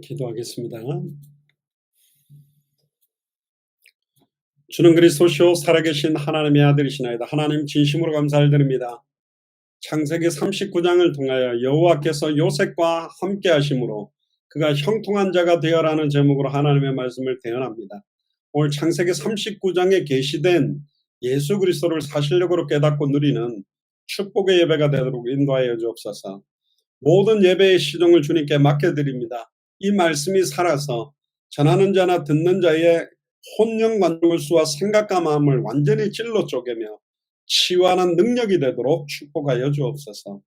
기도하겠습니다. 주는 그리스도시요 살아계신 하나님의 아들이시나이다. 하나님 진심으로 감사를 드립니다. 창세기 39장을 통하여 여호와께서 요셉과 함께 하심으로 그가 형통한 자가 되어라는 제목으로 하나님의 말씀을 대언합니다. 오늘 창세기 39장에 계시된 예수 그리스도를 사실적으로 깨닫고 누리는 축복의 예배가 되도록 인도하여 주옵소서. 모든 예배의 시종을 주님께 맡겨드립니다. 이 말씀이 살아서 전하는 자나 듣는 자의 혼령 관골수와 생각과 마음을 완전히 찔러 쪼개며 치유하는 능력이 되도록 축복하여 주옵소서.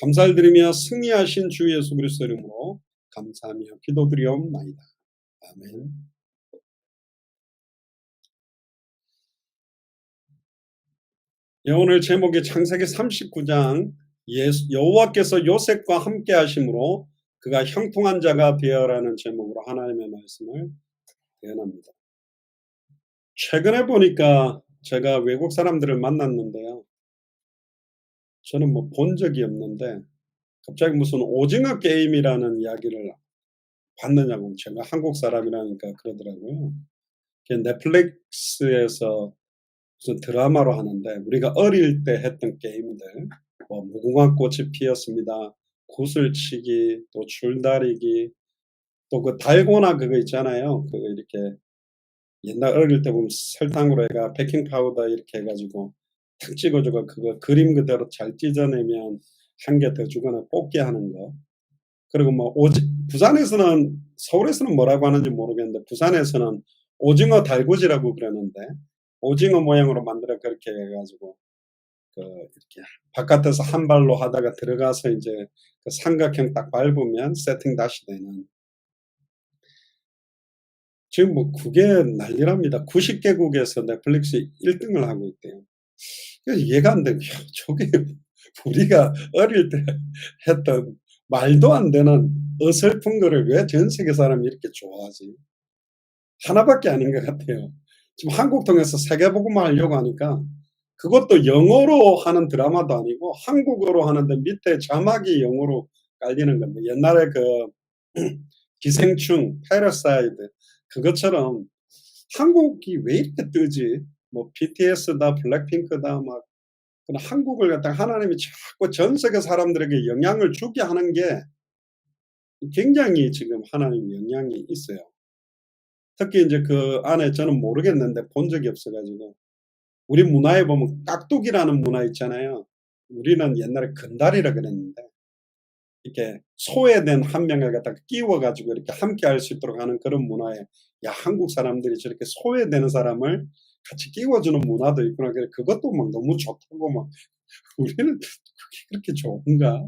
감사를 드리며 승리하신 주 예수 그리스도 이름으로 감사하며 기도드리옵나이다. 아멘. 오늘 제목이 창세기 39장 여호와께서 요셉과 함께 하심으로 그가 형통한 자가 되어라는 제목으로 하나님의 말씀을 대언합니다. 최근에 보니까 제가 외국 사람들을 만났는데요. 저는 본 적이 없는데 갑자기 무슨 오징어 게임이라는 이야기를 봤느냐고 제가 한국 사람이라니까 그러더라고요. 넷플릭스에서 무슨 드라마로 하는데 우리가 어릴 때 했던 게임들 무궁화 꽃이 피었습니다. 구슬치기, 또 줄다리기, 또 그 달고나 그거 있잖아요. 그거 이렇게 옛날 어릴 때 보면 설탕으로 해가 베이킹 파우더 이렇게 해가지고 탁 찍어주고 그거 그림 그대로 잘 찢어내면 한 개 더 주거나 뽑기 하는 거. 그리고 부산에서는 서울에서는 뭐라고 하는지 모르겠는데 부산에서는 오징어 달구지라고 그러는데 오징어 모양으로 만들어 그렇게 해가지고 이렇게 바깥에서 한 발로 하다가 들어가서 이제 그 삼각형 딱 밟으면 세팅 다시 되는. 지금 그게 난리랍니다. 90개국에서 넷플릭스 1등을 하고 있대요. 이해가 안 돼요. 저게 우리가 어릴 때 했던 말도 안 되는 어설픈 거를 왜 전 세계 사람이 이렇게 좋아하지? 하나밖에 아닌 것 같아요. 지금 한국 통해서 세계복음화 하려고 하니까 그것도 영어로 하는 드라마도 아니고 한국어로 하는데 밑에 자막이 영어로 깔리는 건데 옛날에 기생충, 패러사이드 그것처럼 한국이 왜 이렇게 뜨지? BTS다, 블랙핑크다, 한국을 갖다가 하나님이 자꾸 전 세계 사람들에게 영향을 주게 하는 게 굉장히 지금 하나님 영향이 있어요. 특히 이제 그 안에 저는 모르겠는데 본 적이 없어가지고 우리 문화에 보면 깍두기라는 문화 있잖아요. 우리는 옛날에 건달이라 그랬는데 이렇게 소외된 한 명을 갖다가 끼워가지고 이렇게 함께 할 수 있도록 하는 그런 문화에 한국 사람들이 저렇게 소외되는 사람을 같이 끼워주는 문화도 있구나. 그것도 너무 좋다고 우리는 그게 그렇게 좋은가?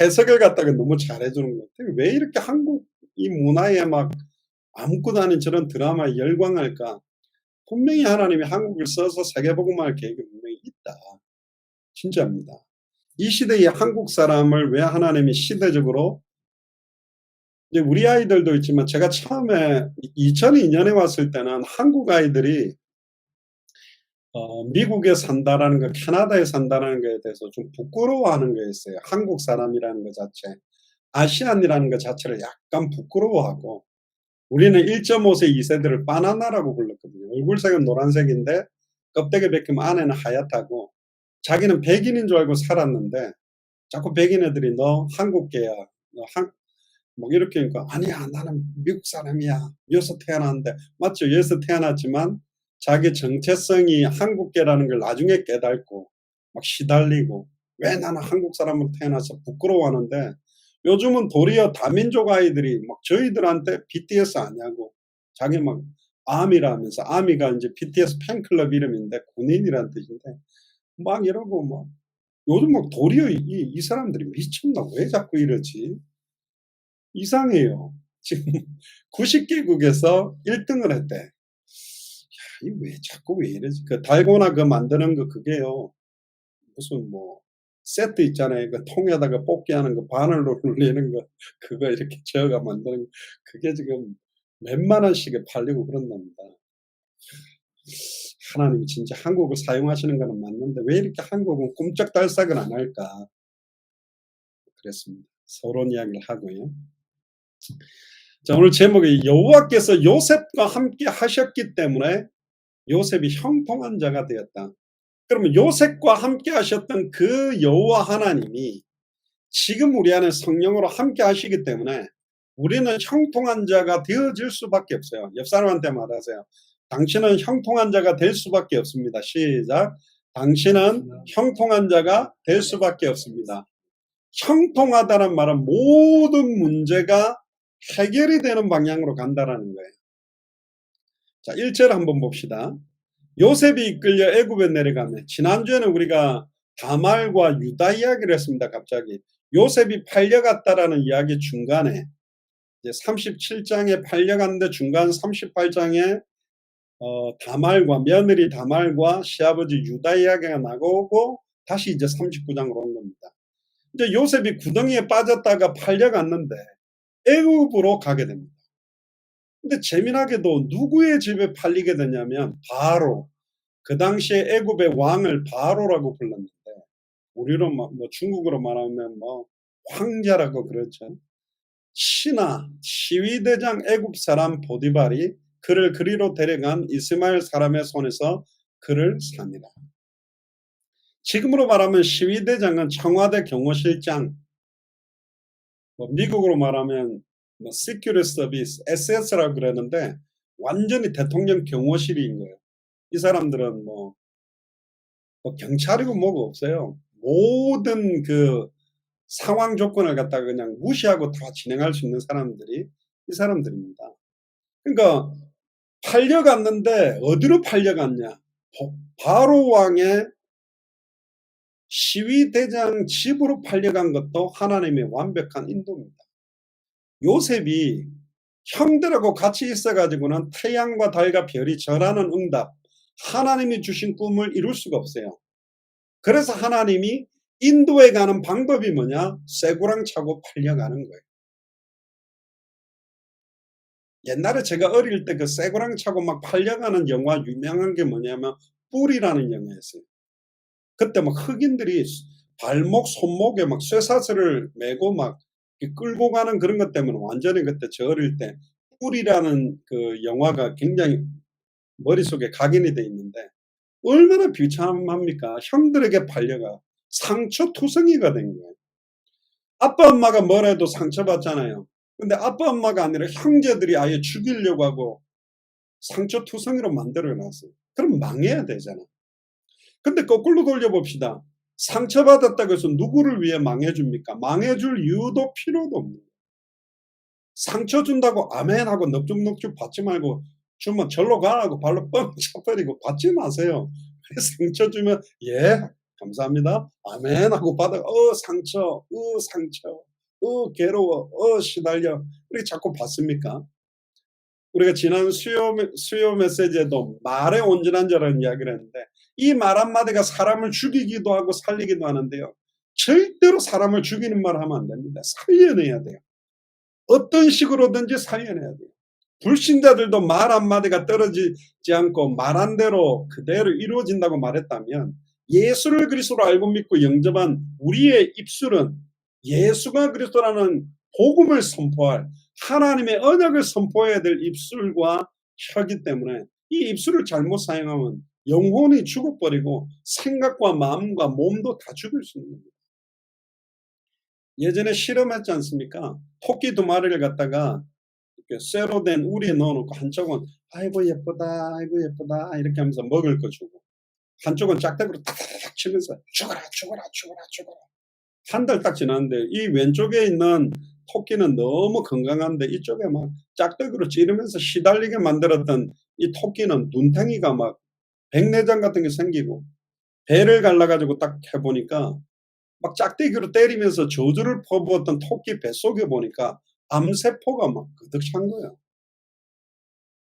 해석을 갖다가 너무 잘해주는 것 같아요. 왜 이렇게 한국 이 문화에 아무것도 아닌 저런 드라마에 열광할까? 분명히 하나님이 한국을 써서 세계복음화할 계획이 분명히 있다. 진짜입니다. 이 시대의 한국 사람을 왜 하나님이 시대적으로 이제 우리 아이들도 있지만 제가 처음에 2002년에 왔을 때는 한국 아이들이 미국에 산다라는 거, 캐나다에 산다라는 거에 대해서 좀 부끄러워하는 거였어요. 한국 사람이라는 것 자체, 아시안이라는 것 자체를 약간 부끄러워하고 우리는 1.5세, 2세들을 바나나라고 불렀거든요. 얼굴색은 노란색인데 껍데기 벗기면 안에는 하얗다고 자기는 백인인 줄 알고 살았는데 자꾸 백인 애들이 너 한국계야. 이렇게 하니까 아니야 나는 미국 사람이야. 여기서 태어났는데 맞죠? 여기서 태어났지만 자기 정체성이 한국계라는 걸 나중에 깨닫고 시달리고 왜 나는 한국 사람으로 태어나서 부끄러워하는데 요즘은 도리어 다민족 아이들이 저희들한테 BTS 아냐고 자기 아미라면서 아미가 이제 BTS 팬클럽 이름인데 군인이란 뜻인데 이러고 요즘 도리어 이 사람들이 미쳤나 왜 자꾸 이러지? 이상해요. 지금 90개국에서 1등을 했대. 자꾸 왜 이러지? 그 달고나 만드는 거 그게요. 무슨 세트 있잖아요. 그 통에다가 뽑기 하는 거 바늘로 눌리는 거 그거 이렇게 저어가 만드는 거 그게 지금 몇만 원씩에 팔리고 그런답니다. 하나님이 진짜 한국을 사용하시는 거는 맞는데 왜 이렇게 한국은 꼼짝달싹을 안 할까? 그랬습니다. 서론 이야기를 하고요. 자, 오늘 제목이 여호와께서 요셉과 함께 하셨기 때문에 요셉이 형통한 자가 되었다. 그러면 요셉과 함께 하셨던 그 여호와 하나님이 지금 우리 안에 성령으로 함께 하시기 때문에 우리는 형통한 자가 되어질 수밖에 없어요. 옆 사람한테 말하세요. 당신은 형통한 자가 될 수밖에 없습니다. 시작. 당신은 형통한 자가 될 수밖에 없습니다. 형통하다는 말은 모든 문제가 해결이 되는 방향으로 간다라는 거예요. 자, 1절 한번 봅시다. 요셉이 이끌려 애굽에 내려가면, 지난주에는 우리가 다말과 유다 이야기를 했습니다. 갑자기 요셉이 팔려갔다라는 이야기 중간에 이제 37장에 팔려갔는데 중간 38장에 다말과 며느리 다말과 시아버지 유다 이야기가 나오고 다시 이제 39장으로 온 겁니다. 이제 요셉이 구덩이에 빠졌다가 팔려갔는데 애굽으로 가게 됩니다. 근데 재미나게도 누구의 집에 팔리게 되냐면 바로, 그 당시에 애굽의 왕을 바로라고 불렀는데 우리로 뭐 중국어로 말하면 뭐 황제라고 그러죠. 신하 시위대장 애굽 사람 보디발이 그를 그리로 데려간 이스마엘 사람의 손에서 그를 삽니다. 지금으로 말하면 시위대장은 청와대 경호실장, 뭐 미국으로 말하면 뭐 시큐리티 서비스 SS라고 그러는데 완전히 대통령 경호실인 거예요. 이 사람들은 뭐 경찰이고 뭐가 없어요. 모든 그 상황 조건을 갖다가 그냥 무시하고 다 진행할 수 있는 사람들이 이 사람들입니다. 그러니까 팔려갔는데 어디로 팔려갔냐? 바로 왕의 시위대장 집으로 팔려간 것도 하나님의 완벽한 인도입니다. 요셉이 형들하고 같이 있어가지고는 태양과 달과 별이 절하는 응답, 하나님이 주신 꿈을 이룰 수가 없어요. 그래서 하나님이 인도에 가는 방법이 뭐냐? 쇠고랑 차고 팔려가는 거예요. 옛날에 제가 어릴 때 그 쇠고랑 차고 막 팔려가는 영화 유명한 게 뭐냐면 뿔이라는 영화였어요. 그때 막 흑인들이 발목, 손목에 막 쇠사슬을 메고 막 끌고 가는 그런 것 때문에 완전히 그때 저 어릴 때 뿔이라는 그 영화가 굉장히 머릿속에 각인이 돼 있는데 얼마나 비참합니까? 형들에게 팔려가 상처투성이가 된 거예요. 아빠 엄마가 뭐래도 상처받잖아요. 근데 아빠 엄마가 아니라 형제들이 아예 죽이려고 하고 상처투성이로 만들어 놨어요. 그럼 망해야 되잖아. 근데 거꾸로 돌려봅시다. 상처받았다고 해서 누구를 위해 망해줍니까? 망해줄 이유도 필요도 없는 거예요. 상처 준다고 아멘 하고 넙죽넙죽 받지 말고 주면 절로 가라고 발로 뻥 차버리고 받지 마세요. 상처 주면 예 감사합니다 아멘 하고 받아 상처 상처 괴로워 시달려 이렇게 자꾸 받습니까? 우리가 지난 수요 메시지에도 말의 온전한 자라는 이야기를 했는데 이 말 한마디가 사람을 죽이기도 하고 살리기도 하는데요. 절대로 사람을 죽이는 말 하면 안 됩니다. 살려내야 돼요. 어떤 식으로든지 살려내야 돼요. 불신자들도 말 한마디가 떨어지지 않고 말한 대로 그대로 이루어진다고 말했다면 예수를 그리스도로 알고 믿고 영접한 우리의 입술은 예수가 그리스도라는 복음을 선포할 하나님의 언약을 선포해야 될 입술과 혀기 때문에 이 입술을 잘못 사용하면 영혼이 죽어버리고 생각과 마음과 몸도 다 죽을 수 있는 겁니다. 예전에 실험했지 않습니까? 토끼 2마리를 갖다가 쇠로 된 우리에 넣어놓고 한쪽은 아이고 예쁘다 아이고 예쁘다 이렇게 하면서 먹을 거 주고 한쪽은 짝대기로 탁탁탁 치면서 죽어라 죽어라 죽어라 죽어라. 한 달 딱 지났는데 이 왼쪽에 있는 토끼는 너무 건강한데 이쪽에 막 짝대기로 찌르면서 시달리게 만들었던 이 토끼는 눈탱이가 막 백내장 같은 게 생기고 배를 갈라가지고 딱 해보니까 막 짝대기로 때리면서 저주를 퍼부었던 토끼 뱃속에 보니까 암세포가 막 그득 찬 거예요.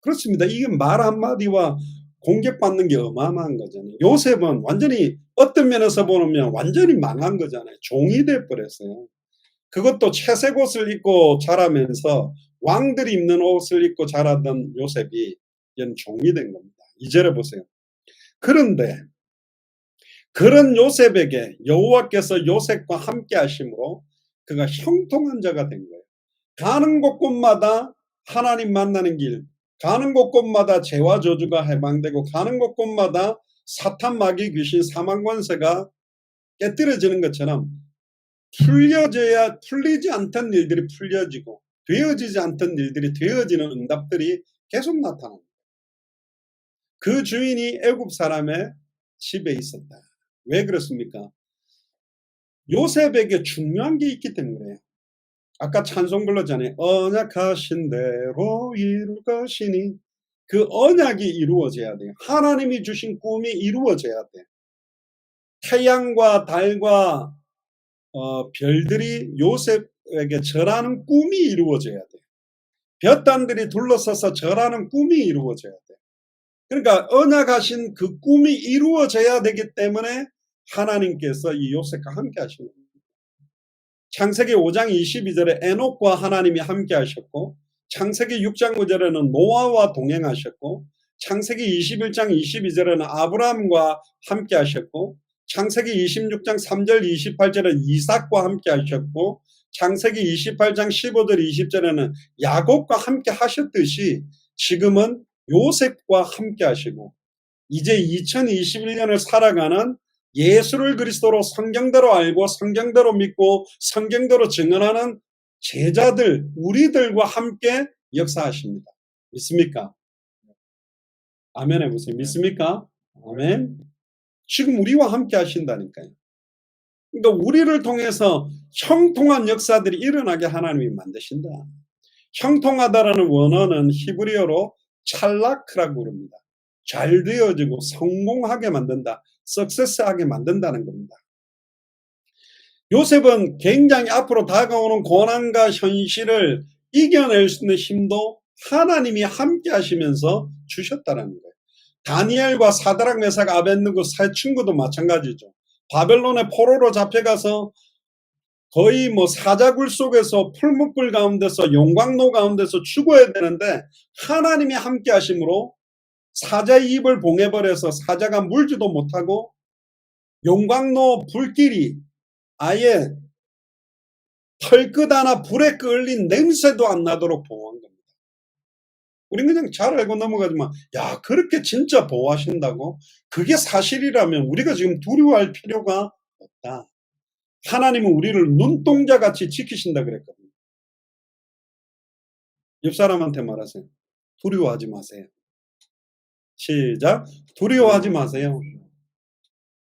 그렇습니다. 이게 말 한마디와 공격받는 게 어마어마한 거잖아요. 요셉은 완전히 어떤 면에서 보면 완전히 망한 거잖아요. 종이 돼버렸어요. 그것도 채색 옷을 입고 자라면서 왕들이 입는 옷을 입고 자라던 요셉이 이제는 종이 된 겁니다. 2절에 보세요. 그런데 그런 요셉에게 여호와께서 요셉과 함께 하심으로 그가 형통한 자가 된 거예요. 가는 곳곳마다 하나님 만나는 길, 가는 곳곳마다 죄와 저주가 해방되고 가는 곳곳마다 사탄 마귀 귀신 사망 권세가 깨뜨려지는 것처럼 풀리지 않던 일들이 풀려지고 되어지지 않던 일들이 되어지는 응답들이 계속 나타납니다. 그 주인이 애굽 사람의 집에 있었다. 왜 그렇습니까? 요셉에게 중요한 게 있기 때문에요. 아까 찬송 불렀잖아요. 언약하신 대로 이룰 것이니. 그 언약이 이루어져야 돼요. 하나님이 주신 꿈이 이루어져야 돼요. 태양과 달과 별들이 요셉에게 절하는 꿈이 이루어져야 돼요. 볕단들이 둘러서서 절하는 꿈이 이루어져야 돼요. 그러니까 언약하신 그 꿈이 이루어져야 되기 때문에 하나님께서 이 요셉과 함께 하시는 겁니다. 창세기 5장 22절에 에녹과 하나님이 함께 하셨고, 창세기 6장 9절에는 노아와 동행하셨고, 창세기 21장 22절에는 아브라함과 함께 하셨고, 창세기 26장 3절 28절에 이삭과 함께 하셨고, 창세기 28장 15절 20절에는 야곱과 함께 하셨듯이 지금은 요셉과 함께 하시고, 이제 2021년을 살아가는 예수를 그리스도로 성경대로 알고 성경대로 믿고 성경대로 증언하는 제자들, 우리들과 함께 역사하십니다. 믿습니까? 아멘 해보세요. 믿습니까? 아멘. 지금 우리와 함께 하신다니까요. 그러니까 우리를 통해서 형통한 역사들이 일어나게 하나님이 만드신다. 형통하다라는 원어는 히브리어로 찰라크라고 부릅니다. 잘 되어지고 성공하게 만든다. 석세스하게 만든다는 겁니다. 요셉은 굉장히 앞으로 다가오는 고난과 현실을 이겨낼 수 있는 힘도 하나님이 함께 하시면서 주셨다는 거예요. 다니엘과 사드락 메삭 아벳느고 세 친구도 마찬가지죠. 바벨론의 포로로 잡혀가서 거의 사자굴 속에서 풀무불 가운데서 용광로 가운데서 죽어야 되는데 하나님이 함께 하심으로 사자의 입을 봉해버려서 사자가 물지도 못하고 용광로 불길이 아예 털끝 하나 불에 끌린 냄새도 안 나도록 보호한 겁니다. 우리는 그냥 잘 알고 넘어가지만 야 그렇게 진짜 보호하신다고? 그게 사실이라면 우리가 지금 두려워할 필요가 없다. 하나님은 우리를 눈동자같이 지키신다 그랬거든요. 옆 사람한테 말하세요. 두려워하지 마세요. 시작. 두려워하지 마세요.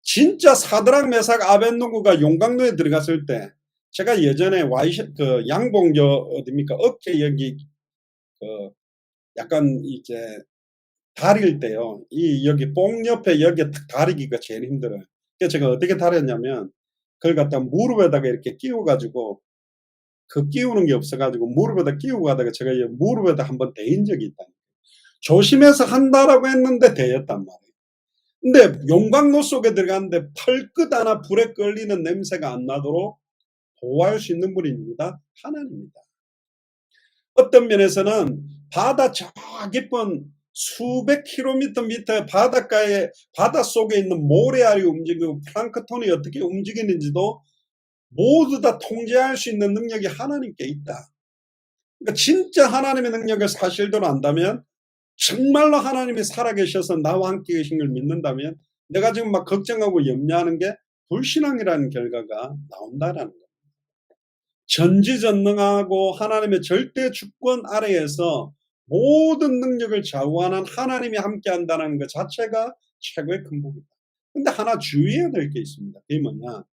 진짜 사드락 메삭 아벳느고가 용광로에 들어갔을 때 제가 예전에 양봉 어딥니까 어깨 여기 약간 이제 다릴 때요. 여기 뽕 옆에 여기 다리기가 제일 힘들어요. 그래서 제가 어떻게 다렸냐면 그걸 갖다 무릎에다가 이렇게 끼워가지고 끼우는 게 없어가지고 무릎에다 끼우고 가다가 제가 무릎에다 한번 대인 적이 있다. 조심해서 한다라고 했는데 대였단 말이에요. 근데 용광로 속에 들어갔는데 털끝 하나 불에 끌리는 냄새가 안 나도록 보호할 수 있는 분이 누구다? 하나님입니다. 어떤 면에서는 바다 저 깊은 수백 킬로미터 밑에 바다 속에 있는 모래알이 움직이고 플랑크톤이 어떻게 움직이는지도 모두 다 통제할 수 있는 능력이 하나님께 있다. 그러니까 진짜 하나님의 능력을 사실대로 안다면 정말로 하나님이 살아계셔서 나와 함께 계신 걸 믿는다면 내가 지금 막 걱정하고 염려하는 게 불신앙이라는 결과가 나온다라는 거예요. 전지전능하고 하나님의 절대 주권 아래에서 모든 능력을 좌우하는 하나님이 함께 한다는 것 자체가 최고의 큰 복이다. 근데 하나 주의해야 될 게 있습니다. 그게 뭐냐?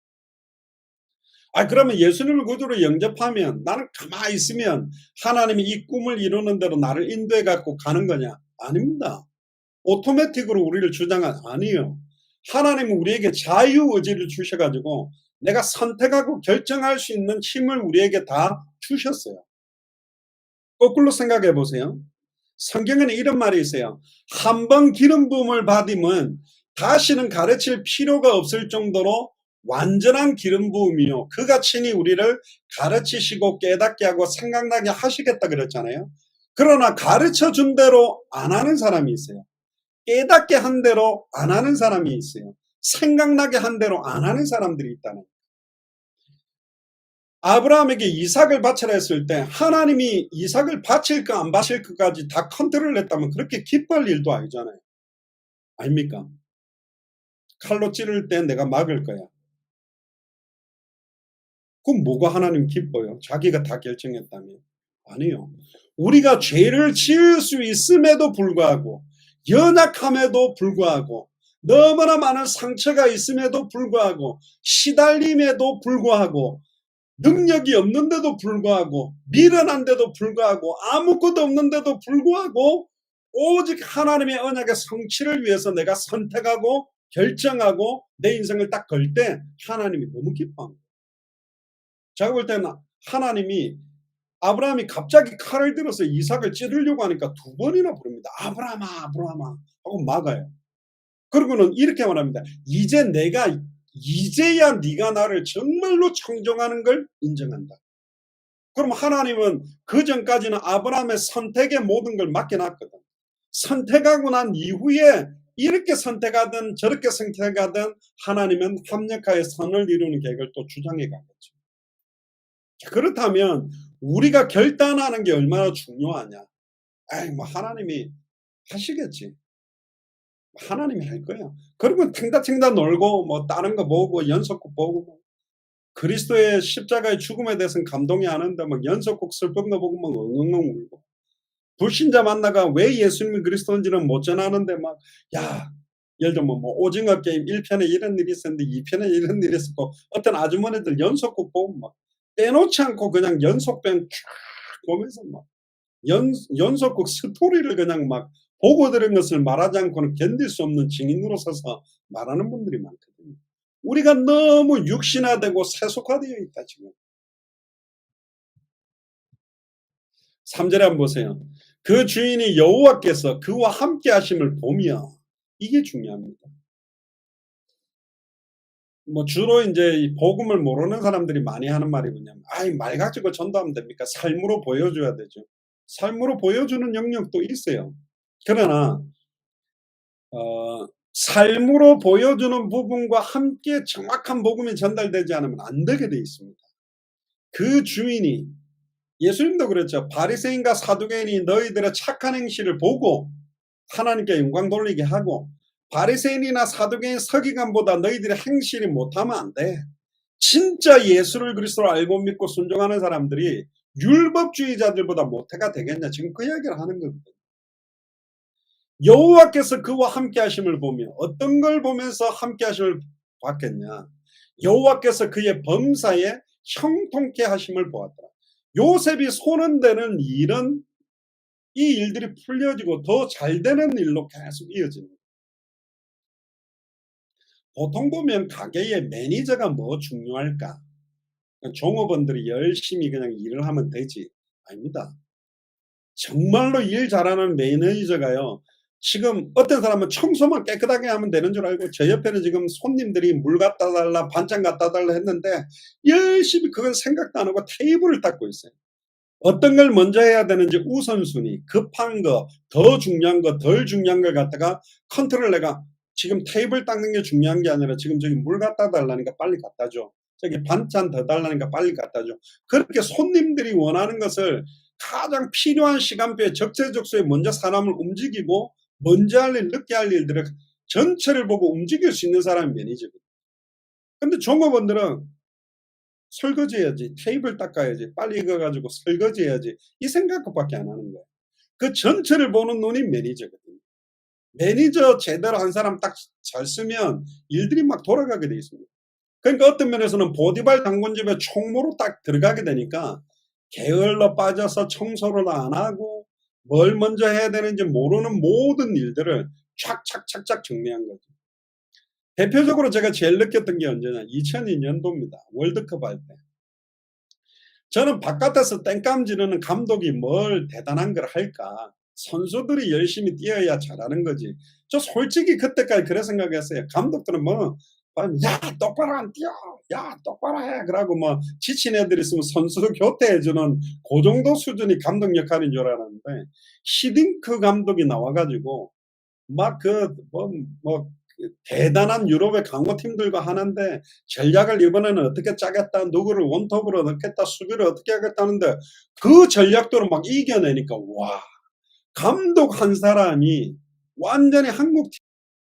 그러면 예수님을 구주로 영접하면 나는 가만히 있으면 하나님이 이 꿈을 이루는 대로 나를 인도해 갖고 가는 거냐? 아닙니다. 오토매틱으로 우리를 아니에요. 하나님은 우리에게 자유의지를 주셔가지고 내가 선택하고 결정할 수 있는 힘을 우리에게 다 주셨어요. 거꾸로 생각해 보세요. 성경에는 이런 말이 있어요. 한 번 기름 부음을 받으면 다시는 가르칠 필요가 없을 정도로 완전한 기름 부음이요. 그가 친히 우리를 가르치시고 깨닫게 하고 생각나게 하시겠다 그랬잖아요. 그러나 가르쳐 준 대로 안 하는 사람이 있어요. 깨닫게 한 대로 안 하는 사람이 있어요. 생각나게 한 대로 안 하는 사람들이 있다는 거예요. 아브라함에게 이삭을 바치라 했을 때 하나님이 이삭을 바칠까 안 바칠까까지 다 컨트롤을 했다면 그렇게 기뻐할 일도 아니잖아요. 아닙니까? 칼로 찌를 때 내가 막을 거야. 그럼 뭐가 하나님 기뻐요? 자기가 다 결정했다면? 아니요. 우리가 죄를 지을 수 있음에도 불구하고, 연약함에도 불구하고, 너무나 많은 상처가 있음에도 불구하고, 시달림에도 불구하고, 능력이 없는데도 불구하고, 미련한데도 불구하고, 아무것도 없는데도 불구하고, 오직 하나님의 언약의 성취를 위해서 내가 선택하고 결정하고 내 인생을 딱 걸 때 하나님이 너무 기뻐합니다. 제가 볼 때는 하나님이 아브라함이 갑자기 칼을 들어서 이삭을 찌르려고 하니까 두 번이나 부릅니다. 아브라함아, 아브라함아 하고 막아요. 그러고는 이렇게 말합니다. 이제야 네가 나를 정말로 청종하는 걸 인정한다. 그럼 하나님은 그 전까지는 아브라함의 선택의 모든 걸 맡겨놨거든. 선택하고 난 이후에 이렇게 선택하든 저렇게 선택하든 하나님은 합력하여 선을 이루는 계획을 또 주장해 가겠죠. 그렇다면 우리가 결단하는 게 얼마나 중요하냐. 아이 뭐 하나님이 하시겠지. 하나님이 할 거야. 그러면 탱다탱다 놀고 뭐 다른 거 보고 연속곡 보고 그리스도의 십자가의 죽음에 대해서는 감동이 안 하는데 막 연속곡 슬픈 거 보고 막 엉엉엉 울고 불신자 만나가 왜 예수님이 그리스도인지는 못 전하는데 막 야 예를 들면 뭐 오징어 게임 1편에 이런 일이 있었는데 2편에 이런 일이 있었고 어떤 아주머니들 연속곡 보면 막 빼놓지 않고 그냥 연속편 쫙 보면서 막 연속곡 스토리를 그냥 막 보고 들은 것을 말하지 않고는 견딜 수 없는 증인으로 서서 말하는 분들이 많거든요. 우리가 너무 육신화되고 세속화되어 있다 지금. 3절에 한번 보세요. 그 주인이 여호와께서 그와 함께 하심을 보며 이게 중요합니다. 뭐 주로 이제 이 복음을 모르는 사람들이 많이 하는 말이 뭐냐면 아이 말 가지고 전도하면 됩니까? 삶으로 보여줘야 되죠. 삶으로 보여주는 영역도 있어요. 그러나 삶으로 보여주는 부분과 함께 정확한 복음이 전달되지 않으면 안 되게 돼 있습니다. 그 주인이 예수님도 그랬죠. 바리새인과 사두개인이 너희들의 착한 행실을 보고 하나님께 영광 돌리게 하고 바리새인이나 사두개인 서기관보다 너희들의 행실이 못하면 안 돼. 진짜 예수를 그리스도로 알고 믿고 순종하는 사람들이 율법주의자들보다 못해가 되겠냐. 지금 그 이야기를 하는 거거든요. 여호와께서 그와 함께 하심을 보며 어떤 걸 보면서 함께 하심을 봤겠냐. 여호와께서 그의 범사에 형통케 하심을 보았더라. 요셉이 손은 대는 일은 이 일들이 풀려지고 더 잘 되는 일로 계속 이어집니다. 보통 보면 가게의 매니저가 뭐 중요할까? 종업원들이 열심히 그냥 일을 하면 되지. 아닙니다. 정말로 일 잘하는 매니저가요. 지금 어떤 사람은 청소만 깨끗하게 하면 되는 줄 알고 저 옆에는 지금 손님들이 물 갖다 달라 반찬 갖다 달라 했는데 열심히 그건 생각도 안 하고 테이블을 닦고 있어요. 어떤 걸 먼저 해야 되는지 우선순위, 급한 거, 더 중요한 거, 덜 중요한 걸 갖다가 컨트롤 내가 지금 테이블 닦는 게 중요한 게 아니라 지금 저기 물 갖다 달라니까 빨리 갖다 줘. 저기 반찬 더 달라니까 빨리 갖다 줘. 그렇게 손님들이 원하는 것을 가장 필요한 시간표에 적재적소에 먼저 사람을 움직이고 먼저 할 일, 늦게 할 일들을 전체를 보고 움직일 수 있는 사람이 매니저거든요. 근데 종업원들은 설거지해야지, 테이블 닦아야지, 빨리 익어가지고 설거지해야지 이 생각밖에 안 하는 거예요. 그 전체를 보는 눈이 매니저거든요. 매니저 제대로 한 사람 딱 잘 쓰면 일들이 막 돌아가게 돼 있습니다. 그러니까 어떤 면에서는 보디발 장군집에 총무로 딱 들어가게 되니까 게을러 빠져서 청소를 안 하고 뭘 먼저 해야 되는지 모르는 모든 일들을 착착착착 정리한 거죠. 대표적으로 제가 제일 느꼈던 게 언제냐 2002년도입니다. 월드컵 할 때. 저는 바깥에서 땡깡 지르는 감독이 뭘 대단한 걸 할까. 선수들이 열심히 뛰어야 잘하는 거지. 저 솔직히 그때까지 그래 생각했어요. 감독들은 뭐 야 똑바로 안 뛰어. 야 똑바로 해. 그러고 뭐 지친 애들 있으면 선수 교체해주는 그 정도 수준이 감독 역할인 줄 알았는데 히딩크 감독이 나와 가지고 막 그 대단한 유럽의 강호팀들과 하는데 전략을 이번에는 어떻게 짜겠다, 누구를 원톱으로 넣겠다, 수비를 어떻게 하겠다는데 그 전략대로 막 이겨내니까 와, 감독 한 사람이 완전히 한국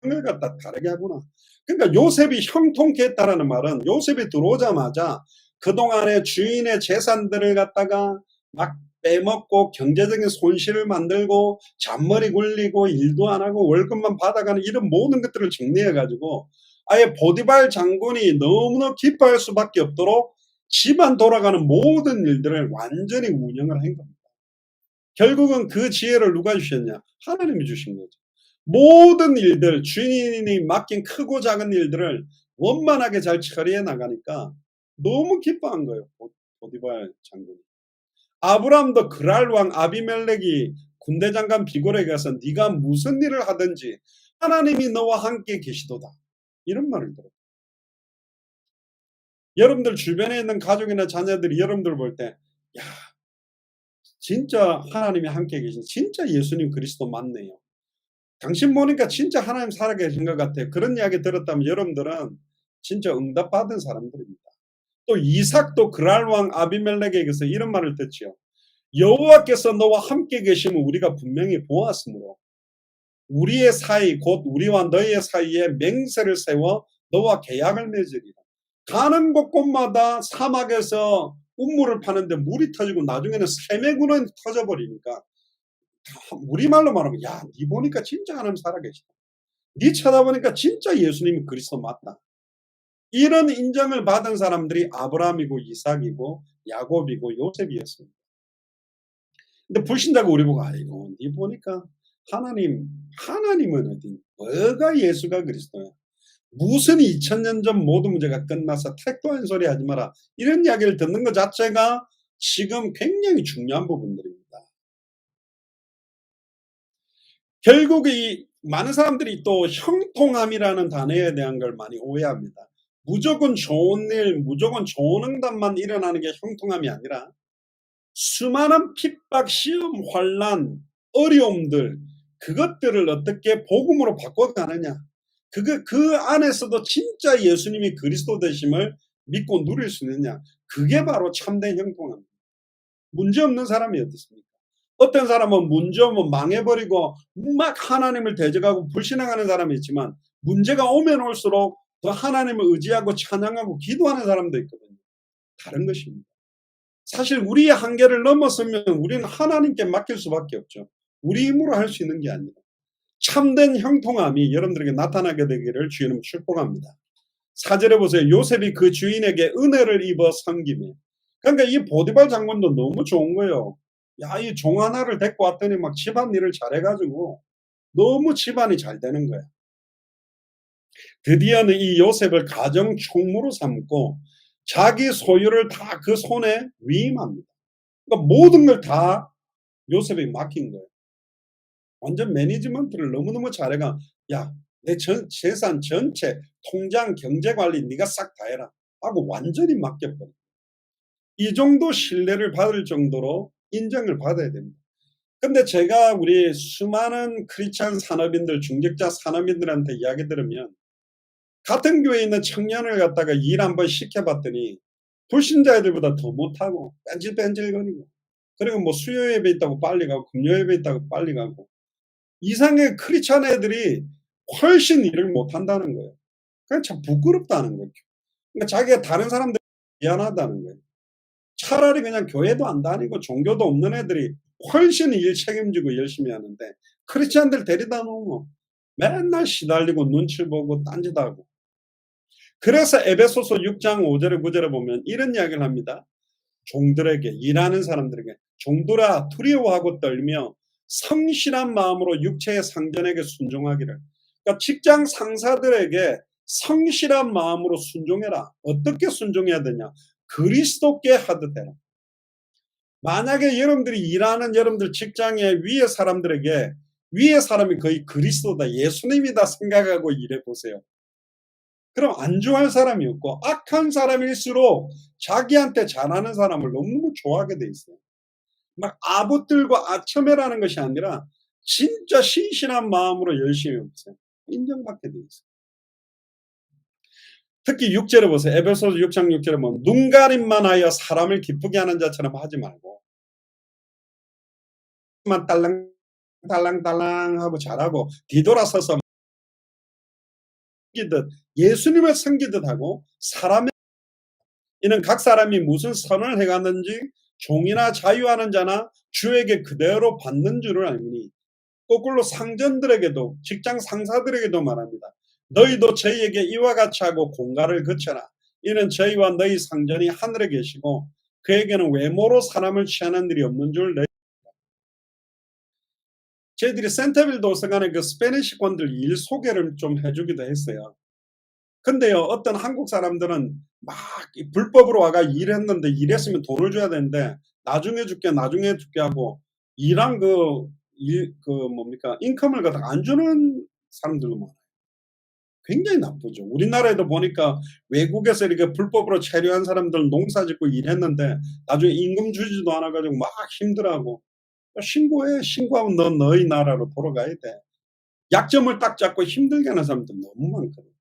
팀을 갖다 다르게 하구나. 그러니까 요셉이 형통케 했다라는 말은 요셉이 들어오자마자 그동안의 주인의 재산들을 갖다가 막 빼먹고 경제적인 손실을 만들고 잔머리 굴리고 일도 안 하고 월급만 받아가는 이런 모든 것들을 정리해 가지고 아예 보디발 장군이 너무나 기뻐할 수밖에 없도록 집안 돌아가는 모든 일들을 완전히 운영을 한 겁니다. 결국은 그 지혜를 누가 주셨냐? 하나님이 주신 거죠. 모든 일들, 주인이 맡긴 크고 작은 일들을 원만하게 잘 처리해 나가니까 너무 기뻐한 거예요. 보디발 장군이. 아브라함도 그랄 왕 아비멜렉이 군대 장관 비골에게 가서 네가 무슨 일을 하든지 하나님이 너와 함께 계시도다. 이런 말을 들어요. 여러분들 주변에 있는 가족이나 자녀들이 여러분들 볼 때, 야, 진짜 하나님이 함께 계신, 진짜 예수님 그리스도 맞네요. 당신 보니까 진짜 하나님 살아계신 것 같아요. 그런 이야기 들었다면 여러분들은 진짜 응답받은 사람들입니다. 또 이삭도 그랄 왕 아비멜렉에게서 이런 말을 듣지요. 여호와께서 너와 함께 계시면 우리가 분명히 보았으므로 우리의 사이 곧 우리와 너희의 사이에 맹세를 세워 너와 계약을 맺으리라. 가는 곳곳마다 사막에서 운물을 파는데 물이 터지고 나중에는 샘의군은 터져버리니까 우리말로 말하면 야, 니 보니까 진짜 하나님 살아계시다. 니 쳐다보니까 진짜 예수님이 그리스도 맞다. 이런 인정을 받은 사람들이 아브라함이고 이삭이고 야곱이고 요셉이었습니다. 근데 불신자가 우리 보고 아이고 니 보니까 하나님은 어디 뭐가 예수가 그리스도야. 무슨 2000년 전 모든 문제가 끝나서 택도 한 소리 하지 마라. 이런 이야기를 듣는 것 자체가 지금 굉장히 중요한 부분들입니다. 결국 이 많은 사람들이 또 형통함이라는 단어에 대한 걸 많이 오해합니다. 무조건 좋은 일, 무조건 좋은 응답만 일어나는 게 형통함이 아니라 수많은 핍박, 시험, 환란, 어려움들 그것들을 어떻게 복음으로 바꿔가느냐. 그 안에서도 진짜 예수님이 그리스도 되심을 믿고 누릴 수 있느냐. 그게 바로 참된 형통함입니다. 문제없는 사람이 어떻습니까? 어떤 사람은 문제오면 망해버리고 막 하나님을 대적하고 불신앙하는 사람이 있지만 문제가 오면 올수록 더 하나님을 의지하고 찬양하고 기도하는 사람도 있거든요. 다른 것입니다. 사실 우리의 한계를 넘어서면 우리는 하나님께 맡길 수밖에 없죠. 우리 힘으로 할 수 있는 게 아니라. 참된 형통함이 여러분들에게 나타나게 되기를 주님 축복합니다. 4절에 보세요. 요셉이 그 주인에게 은혜를 입어 섬기며. 그러니까 이 보디발 장군도 너무 좋은 거예요. 야, 이 종 하나를 데리고 왔더니 막 집안일을 잘해가지고 너무 집안이 잘 되는 거야. 드디어는 이 요셉을 가정 총무로 삼고 자기 소유를 다 그 손에 위임합니다. 그러니까 모든 걸 다 요셉이 맡긴 거예요. 완전 매니지먼트를 너무너무 잘해가 야, 내 재산 전체 통장 경제 관리 네가 싹 다 해라 하고 완전히 맡겨버려. 이 정도 신뢰를 받을 정도로 인정을 받아야 됩니다. 근데 제가 우리 수많은 크리스찬 산업인들, 중직자 산업인들한테 이야기 들으면 같은 교회에 있는 청년을 갖다가 일 한번 시켜봤더니 불신자 애들보다 더 못하고 뺀질뺀질거리고 그리고 뭐 수요 예배 있다고 빨리 가고 금요 예배 있다고 빨리 가고 이상하게 크리스찬 애들이 훨씬 일을 못한다는 거예요. 그냥 참 부끄럽다는 거죠. 그러니까 자기가 다른 사람들 미안하다는 거예요. 차라리 그냥 교회도 안 다니고 종교도 없는 애들이 훨씬 일 책임지고 열심히 하는데 크리스찬들 데리다 놓으면 맨날 시달리고 눈치 보고 딴짓하고. 그래서 에베소서 6장 5절에 9절에 보면 이런 이야기를 합니다. 종들에게 일하는 사람들에게 종들아 두려워하고 떨며 성실한 마음으로 육체의 상전에게 순종하기를. 그러니까 직장 상사들에게 성실한 마음으로 순종해라. 어떻게 순종해야 되냐? 그리스도께 하듯 해라. 만약에 여러분들이 일하는 여러분들 직장의 위의 사람들에게 위의 사람이 거의 그리스도다, 예수님이다 생각하고 일해 보세요. 그럼 안주할 사람이 없고 악한 사람일수록 자기한테 잘하는 사람을 너무 좋아하게 돼 있어요. 막 아부들고 아첨해라는 것이 아니라 진짜 신실한 마음으로 열심히 해보세요. 인정받게 돼 있어요. 특히 6절에 보세요. 에베소서 6장 6절에 보면 눈가림만 하여 사람을 기쁘게 하는 자처럼 하지 말고 만 딸랑딸랑딸랑 하고 잘하고 뒤돌아서서 섬기듯 예수님을 섬기듯 하고 사람의 이는 각 사람이 무슨 선을 해갔는지 종이나 자유하는 자나 주에게 그대로 받는 줄을 알미니 거꾸로 상전들에게도 직장 상사들에게도 말합니다. 너희도 저희에게 이와 같이 하고 공갈을 거쳐라. 이는 저희와 너희 상전이 하늘에 계시고 그에게는 외모로 사람을 취하는 일이 없는 줄 너희. 저희들이 센터빌 도서관의 그 스페니시권들 일 소개를 좀 해주기도 했어요. 근데요, 어떤 한국 사람들은 막 불법으로 와가 일했는데 일했으면 돈을 줘야 되는데 나중에 줄게 나중에 줄게 하고 일한 그 뭡니까 인컴을 갖다가 안 주는 사람들도 많아요. 굉장히 나쁘죠. 우리나라에도 보니까 외국에서 이렇게 불법으로 체류한 사람들 농사 짓고 일했는데 나중에 임금 주지도 않아 가지고 막 힘들어하고 신고해. 신고하면 너 너희 나라로 돌아가야 돼. 약점을 딱 잡고 힘들게 하는 사람들 너무 많거든요.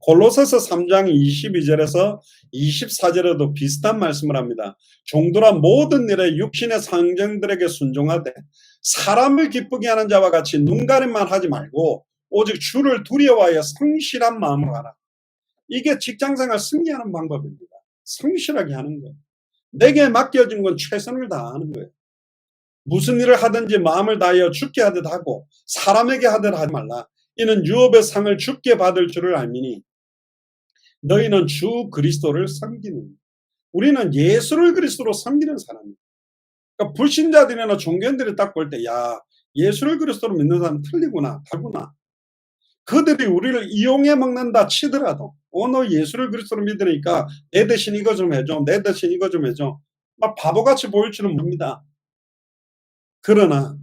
골로새서 3장 22절에서 24절에도 비슷한 말씀을 합니다. 종들아 모든 일에 육신의 상정들에게 순종하되 사람을 기쁘게 하는 자와 같이 눈가림만 하지 말고 오직 주를 두려워하여 성실한 마음으로 하라. 이게 직장생활 승리하는 방법입니다. 성실하게 하는 거예요. 내게 맡겨진 건 최선을 다하는 거예요. 무슨 일을 하든지 마음을 다하여 주께 하듯 하고 사람에게 하듯 하지 말라. 이는 유업의 상을 주께 받을 줄을 알미니 너희는 주 그리스도를 섬기는, 우리는 예수를 그리스도로 섬기는 사람이에요. 그러니까 불신자들이나 종교인들이 딱 볼 때, 야, 예수를 그리스도로 믿는 사람 틀리구나, 다구나. 그들이 우리를 이용해 먹는다 치더라도, 너 예수를 그리스도로 믿으니까 내 대신 이거 좀 해줘, 내 대신 이거 좀 해줘. 막 바보같이 보일 줄은 모릅니다. 그러나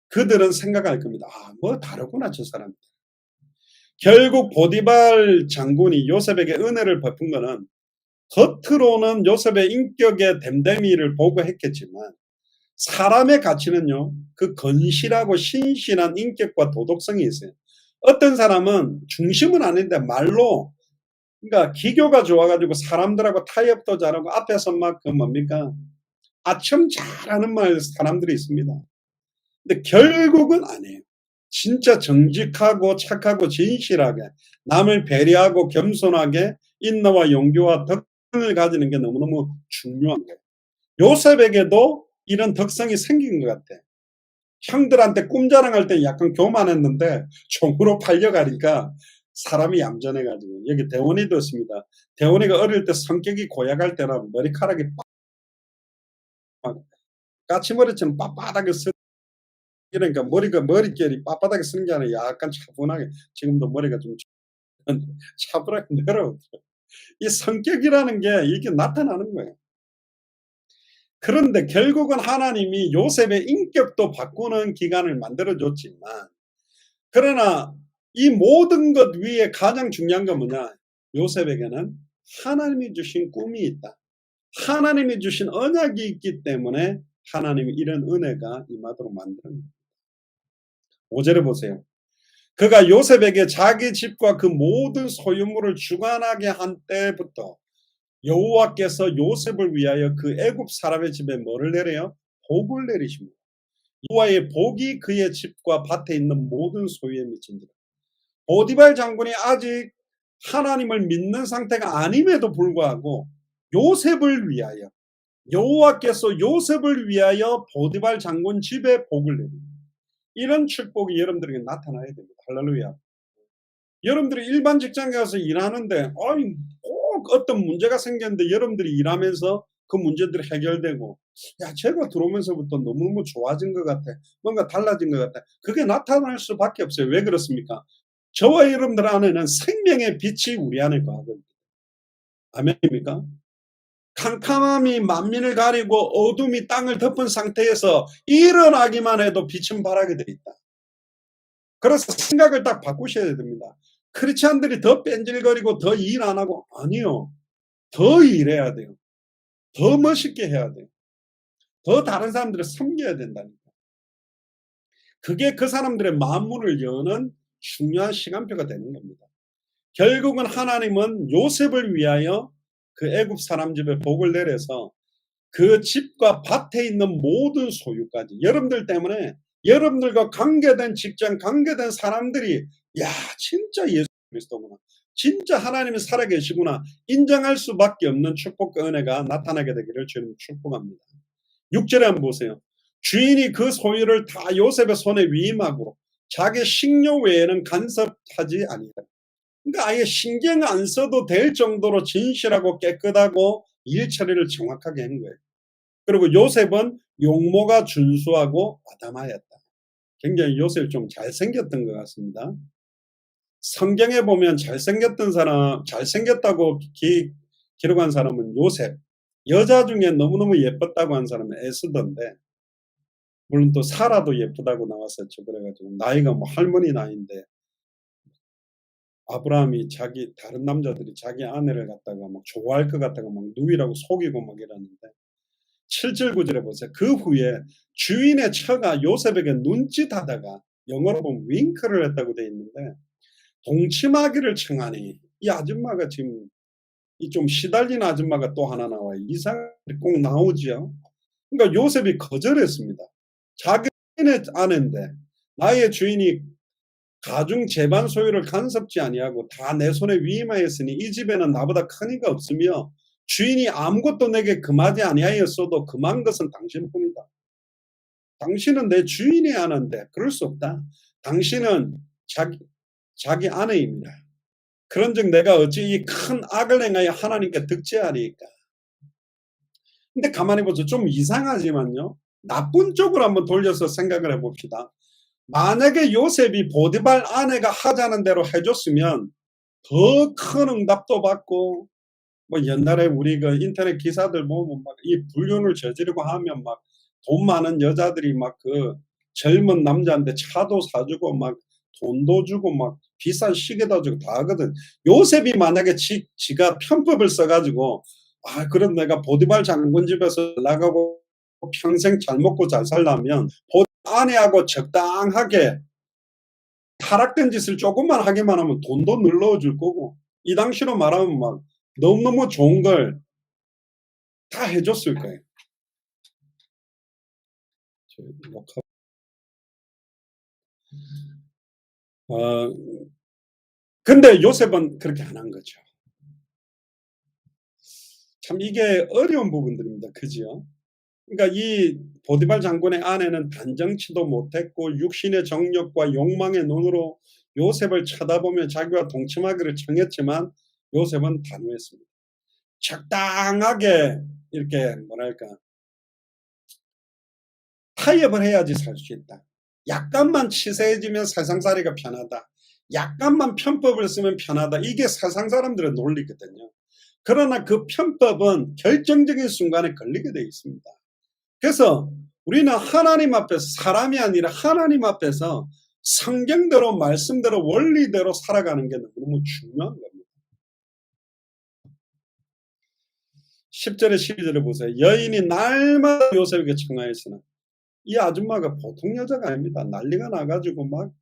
그들은 생각할 겁니다. 아, 뭐 다르구나, 저 사람. 결국 보디발 장군이 요셉에게 은혜를 베푼 거는 겉으로는 요셉의 인격의 댐댐이를 보고 했겠지만 사람의 가치는요, 그 건실하고 신실한 인격과 도덕성이 있어요. 어떤 사람은 중심은 아닌데 말로, 그러니까 기교가 좋아가지고 사람들하고 타협도 잘하고 앞에서 막 그 뭡니까 아첨 잘하는 말 사람들이 있습니다. 근데 결국은 아니에요. 진짜 정직하고 착하고 진실하게 남을 배려하고 겸손하게 인내와 용기와 덕을 가지는 게 너무너무 중요한 거예요. 요셉에게도 이런 덕성이 생긴 것 같아. 형들한테 꿈자랑할 때 약간 교만했는데 종으로 팔려가니까 사람이 얌전해가지고. 여기 대원이도 있습니다. 대원이가 어릴 때 성격이 고약할 때는 머리카락이 막 까치머리처럼 빳빳하게 쓰, 그러니까 머릿결이 빳빳하게 쓰는 게 아니라 약간 차분하게, 지금도 머리가 좀 차분하게 내려오더라고요. 이 성격이라는 게 이게 나타나는 거예요. 그런데 결국은 하나님이 요셉의 인격도 바꾸는 기간을 만들어줬지만, 그러나 이 모든 것 위에 가장 중요한 건 뭐냐? 요셉에게는 하나님이 주신 꿈이 있다. 하나님이 주신 언약이 있기 때문에 하나님이 이런 은혜가 임하도록 만드는 거예요. 5절에 보세요. 그가 요셉에게 자기 집과 그 모든 소유물을 주관하게 한 때부터 여호와께서 요셉을 위하여 그 애굽 사람의 집에 뭐를 내려요? 복을 내리십니다. 여호와의 복이 그의 집과 밭에 있는 모든 소유에 미친지라. 보디발 장군이 아직 하나님을 믿는 상태가 아님에도 불구하고 요셉을 위하여, 여호와께서 요셉을 위하여 보디발 장군 집에 복을 내립니다. 이런 축복이 여러분들에게 나타나야 됩니다. 할렐루야. 여러분들이 일반 직장에 가서 일하는데 꼭 어떤 문제가 생겼는데 여러분들이 일하면서 그 문제들이 해결되고, 야, 제가 들어오면서부터 너무너무 좋아진 것 같아, 뭔가 달라진 것 같아, 그게 나타날 수밖에 없어요. 왜 그렇습니까? 저와 여러분들 안에는 생명의 빛이 우리 안에 거하거든요. 아멘입니까? 캄캄함이 만민을 가리고 어둠이 땅을 덮은 상태에서 일어나기만 해도 빛은 발하게 돼 있다. 그래서 생각을 딱 바꾸셔야 됩니다. 크리스찬들이 더 뺀질거리고 더 일 안 하고, 아니요. 더 일해야 돼요. 더 멋있게 해야 돼요. 더 다른 사람들을 섬겨야 된다니까. 그게 그 사람들의 만문을 여는 중요한 시간표가 되는 겁니다. 결국은 하나님은 요셉을 위하여 그 애굽 사람 집에 복을 내려서 그 집과 밭에 있는 모든 소유까지 여러분들 때문에 여러분들과 관계된 직장, 관계된 사람들이 야 진짜 예수 그리스도구나. 진짜 하나님이 살아계시구나. 인정할 수밖에 없는 축복과 은혜가 나타나게 되기를 주님 축복합니다. 6절에 한번 보세요. 주인이 그 소유를 다 요셉의 손에 위임하고 자기 식료 외에는 간섭하지 아니하라. 그러니까 아예 신경 안 써도 될 정도로 진실하고 깨끗하고 일 처리를 정확하게 한 거예요. 그리고 요셉은 용모가 준수하고 아담하였다. 굉장히 요셉이 좀 잘생겼던 것 같습니다. 성경에 보면 잘생겼던 사람, 잘생겼다고 기록한 사람은 요셉. 여자 중에 너무너무 예뻤다고 한 사람은 에스더인데, 물론 또 사라도 예쁘다고 나왔었죠. 그래가지고 나이가 뭐 할머니 나이인데 아브라함이 다른 남자들이 자기 아내를 갖다가 막 좋아할 것 같다가 막 누이라고 속이고 막 이러는데 7절 9절에 보세요. 그 후에 주인의 처가 요셉에게 눈짓하다가 영어로 보면 윙크를 했다고 돼 있는데 동침하기를 청하니 이 아줌마가 지금 이 좀 시달린 아줌마가 또 하나 나와요. 이상하게 꼭 나오지요. 그러니까 요셉이 거절했습니다. 자기네 아내인데 나의 주인이 가중 재반 소유를 간섭지 아니하고 다 내 손에 위임하였으니 이 집에는 나보다 큰 이가 없으며 주인이 아무것도 내게 금하지 아니하였어도 금한 것은 당신뿐이다. 당신은 내 주인이 아는데 그럴 수 없다. 당신은 자기 아내입니다. 그런즉 내가 어찌 이 큰 악을 행하여 하나님께 득죄하리이까. 근데 가만히 보세요. 좀 이상하지만요. 나쁜 쪽으로 한번 돌려서 생각을 해봅시다. 만약에 요셉이 보디발 아내가 하자는 대로 해줬으면 더 큰 응답도 받고 뭐 옛날에 우리 그 인터넷 기사들 보면 막 이 불륜을 저지르고 하면 막 돈 많은 여자들이 막 그 젊은 남자한테 차도 사주고 막 돈도 주고 막 비싼 시계도 주고 다 하거든. 요셉이 만약에 지가 편법을 써가지고 아 그럼 내가 보디발 장군 집에서 나가고 평생 잘 먹고 잘 살려면 아내하고 적당하게 타락된 짓을 조금만 하기만 하면 돈도 늘 넣어줄 거고 이 당시로 말하면 막 너무너무 좋은 걸 다 해줬을 거예요. 근데 요셉은 그렇게 안 한 거죠. 참 이게 어려운 부분들입니다. 그죠? 그러니까 이 보디발 장군의 아내는 단정치도 못했고 육신의 정욕과 욕망의 눈으로 요셉을 쳐다보며 자기와 동침하기를 청했지만 요셉은 단호했습니다. 적당하게 이렇게 뭐랄까 타협을 해야지 살 수 있다. 약간만 치세해지면 세상살이가 편하다. 약간만 편법을 쓰면 편하다. 이게 세상 사람들의 논리거든요. 그러나 그 편법은 결정적인 순간에 걸리게 되어 있습니다. 그래서 우리는 하나님 앞에서 사람이 아니라 하나님 앞에서 성경대로 말씀대로 원리대로 살아가는 게 너무 중요한 겁니다. 10절에 12절에 보세요. 여인이 날마다 요셉에게 청하였으나 이 아줌마가 보통 여자가 아닙니다. 난리가 나가지고 막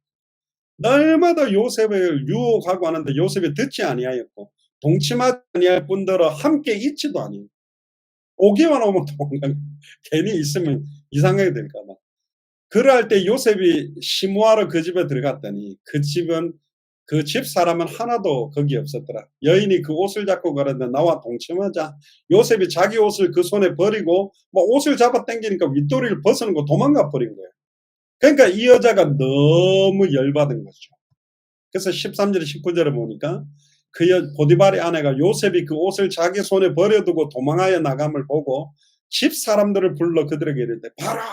날마다 요셉을 유혹하고 하는데 요셉이 듣지 아니하였고 동침하지 아니할 뿐더러 함께 있지도 아니에요. 오기만 오면 도망가요. 괜히 있으면 이상하게 될까 봐. 그럴 때 요셉이 시무하러 그 집에 들어갔더니 그 집은 그 집 사람은 하나도 거기 없었더라. 여인이 그 옷을 잡고 가는데 나와 동침하자 요셉이 자기 옷을 그 손에 버리고 뭐 옷을 잡아 당기니까 윗도리를 벗어는 거 도망가 버린 거예요. 그러니까 이 여자가 너무 열받은 거죠. 그래서 13절 19절에 보니까 그 보디발의 아내가 요셉이 그 옷을 자기 손에 버려두고 도망하여 나감을 보고 집 사람들을 불러 그들에게 이르되 봐라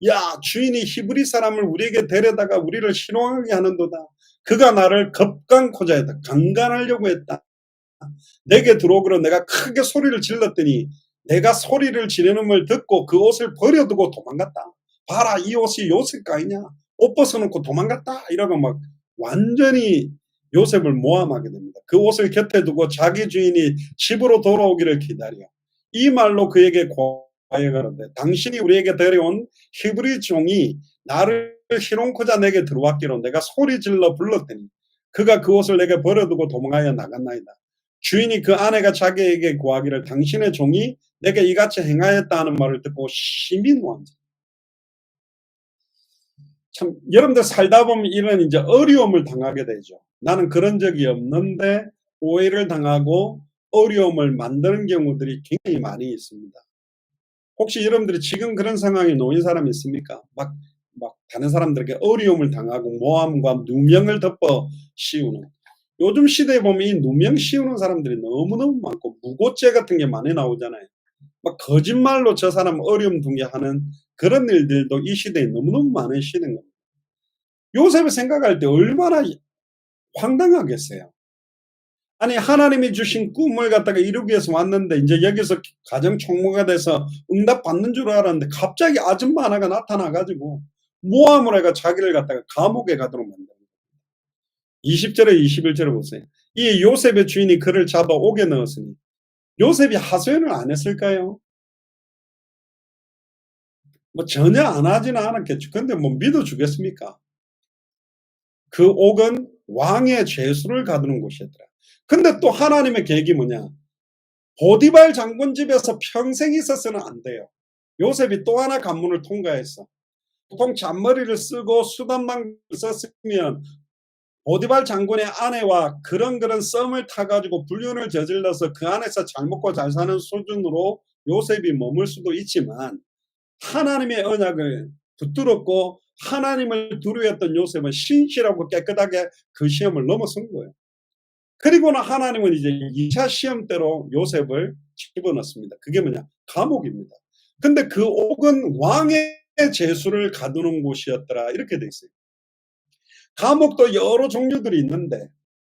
야 주인이 히브리 사람을 우리에게 데려다가 우리를 신용하게 하는도다. 그가 나를 겁간코자 했다. 강간하려고 했다. 내게 들어오기로 내가 크게 소리를 질렀더니 내가 소리를 지르는 걸 듣고 그 옷을 버려두고 도망갔다. 봐라 이 옷이 요셉 거 아니냐. 옷 벗어놓고 도망갔다. 이러고 막 완전히 요셉을 모함하게 됩니다. 그 옷을 곁에 두고 자기 주인이 집으로 돌아오기를 기다려. 이 말로 그에게 고하여가는데 당신이 우리에게 데려온 히브리 종이 나를 희롱코자 내게 들어왔기로 내가 소리 질러 불렀더니 그가 그 옷을 내게 버려두고 도망하여 나갔나이다. 주인이 그 아내가 자기에게 구하기를 당신의 종이 내게 이같이 행하였다 하는 말을 듣고 심히 노한지라. 참 여러분들 살다 보면 이런 이제 어려움을 당하게 되죠. 나는 그런 적이 없는데 오해를 당하고 어려움을 만드는 경우들이 굉장히 많이 있습니다. 혹시 여러분들이 지금 그런 상황에 놓인 사람이 있습니까? 막 다른 사람들에게 어려움을 당하고 모함과 누명을 덮어 씌우는. 요즘 시대에 보면 이 누명 씌우는 사람들이 너무너무 많고 무고죄 같은 게 많이 나오잖아요. 막 거짓말로 저 사람 어려움 두게 하는 그런 일들도 이 시대에 너무너무 많으시는 겁니다. 요셉을 생각할 때 얼마나 황당하겠어요. 아니 하나님이 주신 꿈을 갖다가 이루기 위해서 왔는데 이제 여기서 가정 총무가 돼서 응답 받는 줄 알았는데 갑자기 아줌마 하나가 나타나 가지고 모함을 해가 자기를 갖다가 감옥에 가도록 만듭니다. 20절에 21절을 보세요. 이 요셉의 주인이 그를 잡아 옥에 넣었으니 요셉이 하소연을 안 했을까요? 뭐 전혀 안 하지는 않았겠죠. 근데 뭐 믿어주겠습니까? 그 옥은 왕의 죄수를 가두는 곳이었더라. 근데 또 하나님의 계획이 뭐냐? 보디발 장군 집에서 평생 있어서는 안 돼요. 요셉이 또 하나 관문을 통과했어. 보통 잔머리를 쓰고 수단만 썼으면 보디발 장군의 아내와 그런 썸을 타가지고 불륜을 저질러서 그 안에서 잘 먹고 잘 사는 수준으로 요셉이 머물 수도 있지만 하나님의 언약을 붙들었고 하나님을 두려워했던 요셉은 신실하고 깨끗하게 그 시험을 넘어선 거예요. 그리고는 하나님은 이제 2차 시험 때로 요셉을 집어넣습니다. 그게 뭐냐? 감옥입니다. 근데 그 옥은 왕의 죄수를 가두는 곳이었더라. 이렇게 돼 있어요. 감옥도 여러 종류들이 있는데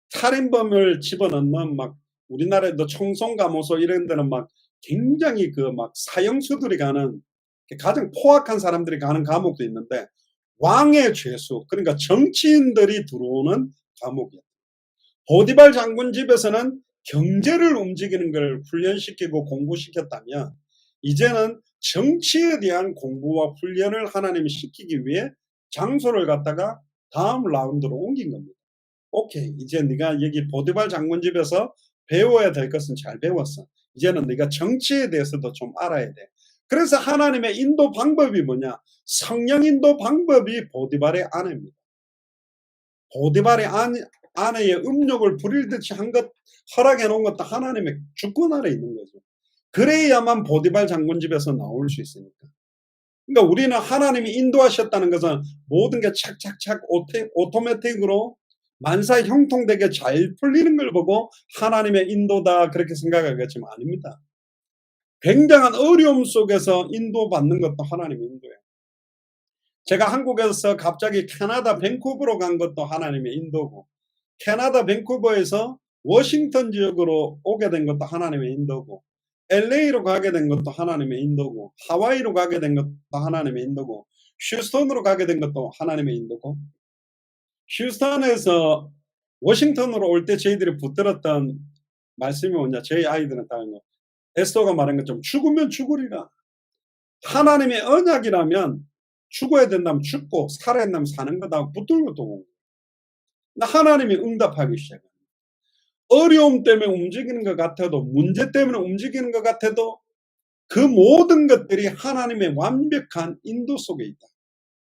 살인범을 집어넣는 막 우리나라에도 청송감호소 이런 데는 막 굉장히 그 막 사형수들이 가는 가장 포악한 사람들이 가는 감옥도 있는데 왕의 죄수 그러니까 정치인들이 들어오는 감옥이에요. 보디발 장군 집에서는 경제를 움직이는 걸 훈련시키고 공부시켰다면 이제는 정치에 대한 공부와 훈련을 하나님이 시키기 위해 장소를 갖다가 다음 라운드로 옮긴 겁니다. 오케이, 이제 네가 여기 보디발 장군 집에서 배워야 될 것은 잘 배웠어. 이제는 네가 정치에 대해서도 좀 알아야 돼. 그래서 하나님의 인도 방법이 뭐냐? 성령 인도 방법이 보디발의 아내입니다. 보디발의 아내의 음욕을 부릴 듯이 한 것 허락해 놓은 것도 하나님의 주권 아래 있는 거죠. 그래야만 보디발 장군 집에서 나올 수 있으니까. 그러니까 우리는 하나님이 인도하셨다는 것은 모든 게 착착착 오토매틱으로 만사 형통되게 잘 풀리는 걸 보고 하나님의 인도다 그렇게 생각하겠지만 아닙니다. 굉장한 어려움 속에서 인도받는 것도 하나님의 인도예요. 제가 한국에서 갑자기 캐나다 밴쿠버로 간 것도 하나님의 인도고 캐나다 밴쿠버에서 워싱턴 지역으로 오게 된 것도 하나님의 인도고 LA로 가게 된 것도 하나님의 인도고 하와이로 가게 된 것도 하나님의 인도고 휴스턴으로 가게 된 것도 하나님의 인도고 휴스턴에서 워싱턴으로 올 때 저희들이 붙들었던 말씀이 뭐냐 저희 아이들은 다 에스더가 말한 것처럼 죽으면 죽으리라. 하나님의 언약이라면 죽어야 된다면 죽고 살아야 된다면 사는 거다 붙들고 또 하나님이 응답하기 시작합니다. 어려움 때문에 움직이는 것 같아도 문제 때문에 움직이는 것 같아도 그 모든 것들이 하나님의 완벽한 인도 속에 있다.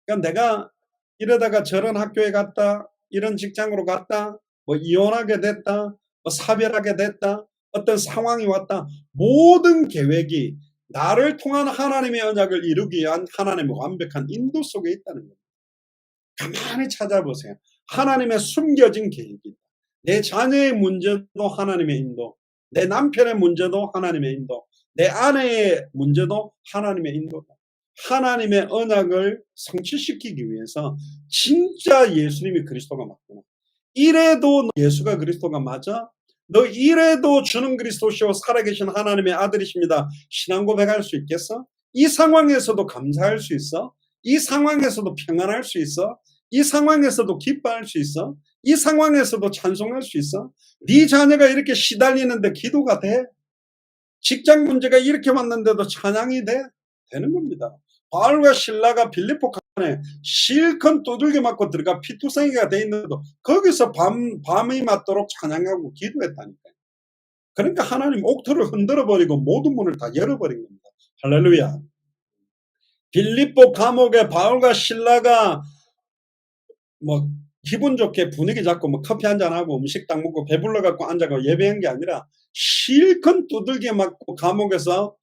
그러니까 내가 이러다가 저런 학교에 갔다 이런 직장으로 갔다 뭐 이혼하게 됐다 뭐 사별하게 됐다 어떤 상황이 왔다 모든 계획이 나를 통한 하나님의 언약을 이루기 위한 하나님의 완벽한 인도 속에 있다는 겁니다. 가만히 찾아보세요. 하나님의 숨겨진 계획이 있다. 내 자녀의 문제도 하나님의 인도, 내 남편의 문제도 하나님의 인도, 내 아내의 문제도 하나님의 인도다. 하나님의 언약을 성취시키기 위해서 진짜 예수님이 그리스도가 맞구나. 이래도 예수가 그리스도가 맞아? 너 이래도 주는 그리스도시오 살아계신 하나님의 아들이십니다. 신앙 고백할 수 있겠어? 이 상황에서도 감사할 수 있어? 이 상황에서도 평안할 수 있어? 이 상황에서도 기뻐할 수 있어? 이 상황에서도 찬송할 수 있어? 네 자녀가 이렇게 시달리는데 기도가 돼? 직장 문제가 이렇게 왔는데도 찬양이 돼? 되는 겁니다. 바울과 실라가 빌립보 실컷 두들겨 맞고 들어가 피투성이가 돼 있는데도 거기서 밤이 맞도록 찬양하고 기도했다니까요. 그러니까 하나님 옥토를 흔들어 버리고 모든 문을 다 열어버린 겁니다. 할렐루야. 빌립보 감옥에 바울과 실라가 뭐 기분 좋게 분위기 잡고 뭐 커피 한잔하고 음식 딱 먹고 배불러 갖고 앉아서 예배한 게 아니라 실컷 두들겨 맞고 감옥에서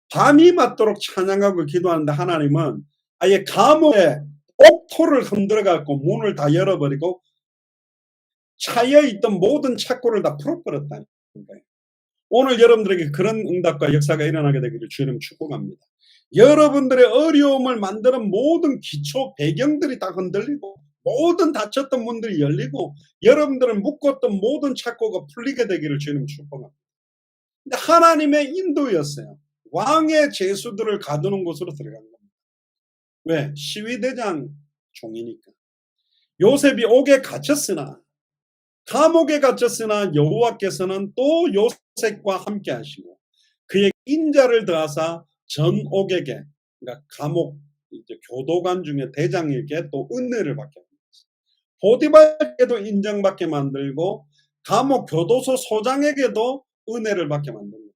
밤이 맞도록 찬양하고 기도하는데 하나님은 아예 감옥에 옥토를 흔들어 갖고 문을 다 열어버리고 차여 있던 모든 착고를 다 풀어버렸다는 거예요. 오늘 여러분들에게 그런 응답과 역사가 일어나게 되기를 주님 축복합니다. 여러분들의 어려움을 만드는 모든 기초 배경들이 다 흔들리고 모든 닫혔던 문들이 열리고 여러분들을 묶었던 모든 착고가 풀리게 되기를 주님 축복합니다. 근데 하나님의 인도였어요. 왕의 제수들을 가두는 곳으로 들어간 겁니다. 왜? 시위대장 종이니까. 요셉이 옥에 갇혔으나 감옥에 갇혔으나 여호와께서는 또 요셉과 함께 하시고 그의 인자를 더하사 전 옥에게, 그러니까 감옥 이제 교도관 중에 대장에게 또 은혜를 받게 만들었어요. 보디발에게도 인정받게 만들고 감옥 교도소 소장에게도 은혜를 받게 만듭니다.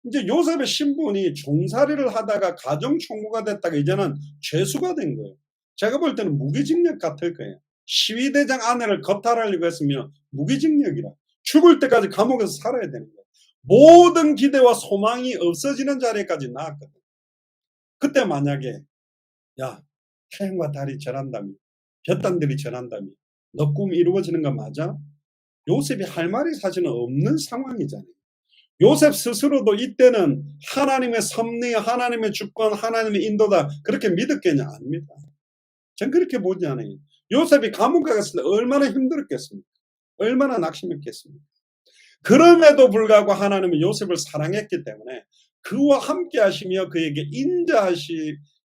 이제 요셉의 신분이 종살이를 하다가 가정총무가 됐다가 이제는 죄수가 된 거예요. 제가 볼 때는 무기징역 같을 거예요. 시위대장 아내를 거탈하려고 했으면 무기징역이라 죽을 때까지 감옥에서 살아야 되는 거예요. 모든 기대와 소망이 없어지는 자리까지 나았거든. 그때 만약에 야, 태양과 달이 절한다며, 볕단들이 절한다며, 너 꿈 이루어지는 거 맞아? 요셉이 할 말이 사실은 없는 상황이잖아요. 요셉 스스로도 이때는 하나님의 섭리, 하나님의 주권, 하나님의 인도다 그렇게 믿었겠냐? 아닙니다. 전 그렇게 보지 않아요. 요셉이 감옥에 갔을 때 얼마나 힘들었겠습니까? 얼마나 낙심했겠습니까? 그럼에도 불구하고 하나님은 요셉을 사랑했기 때문에 그와 함께 하시며 그에게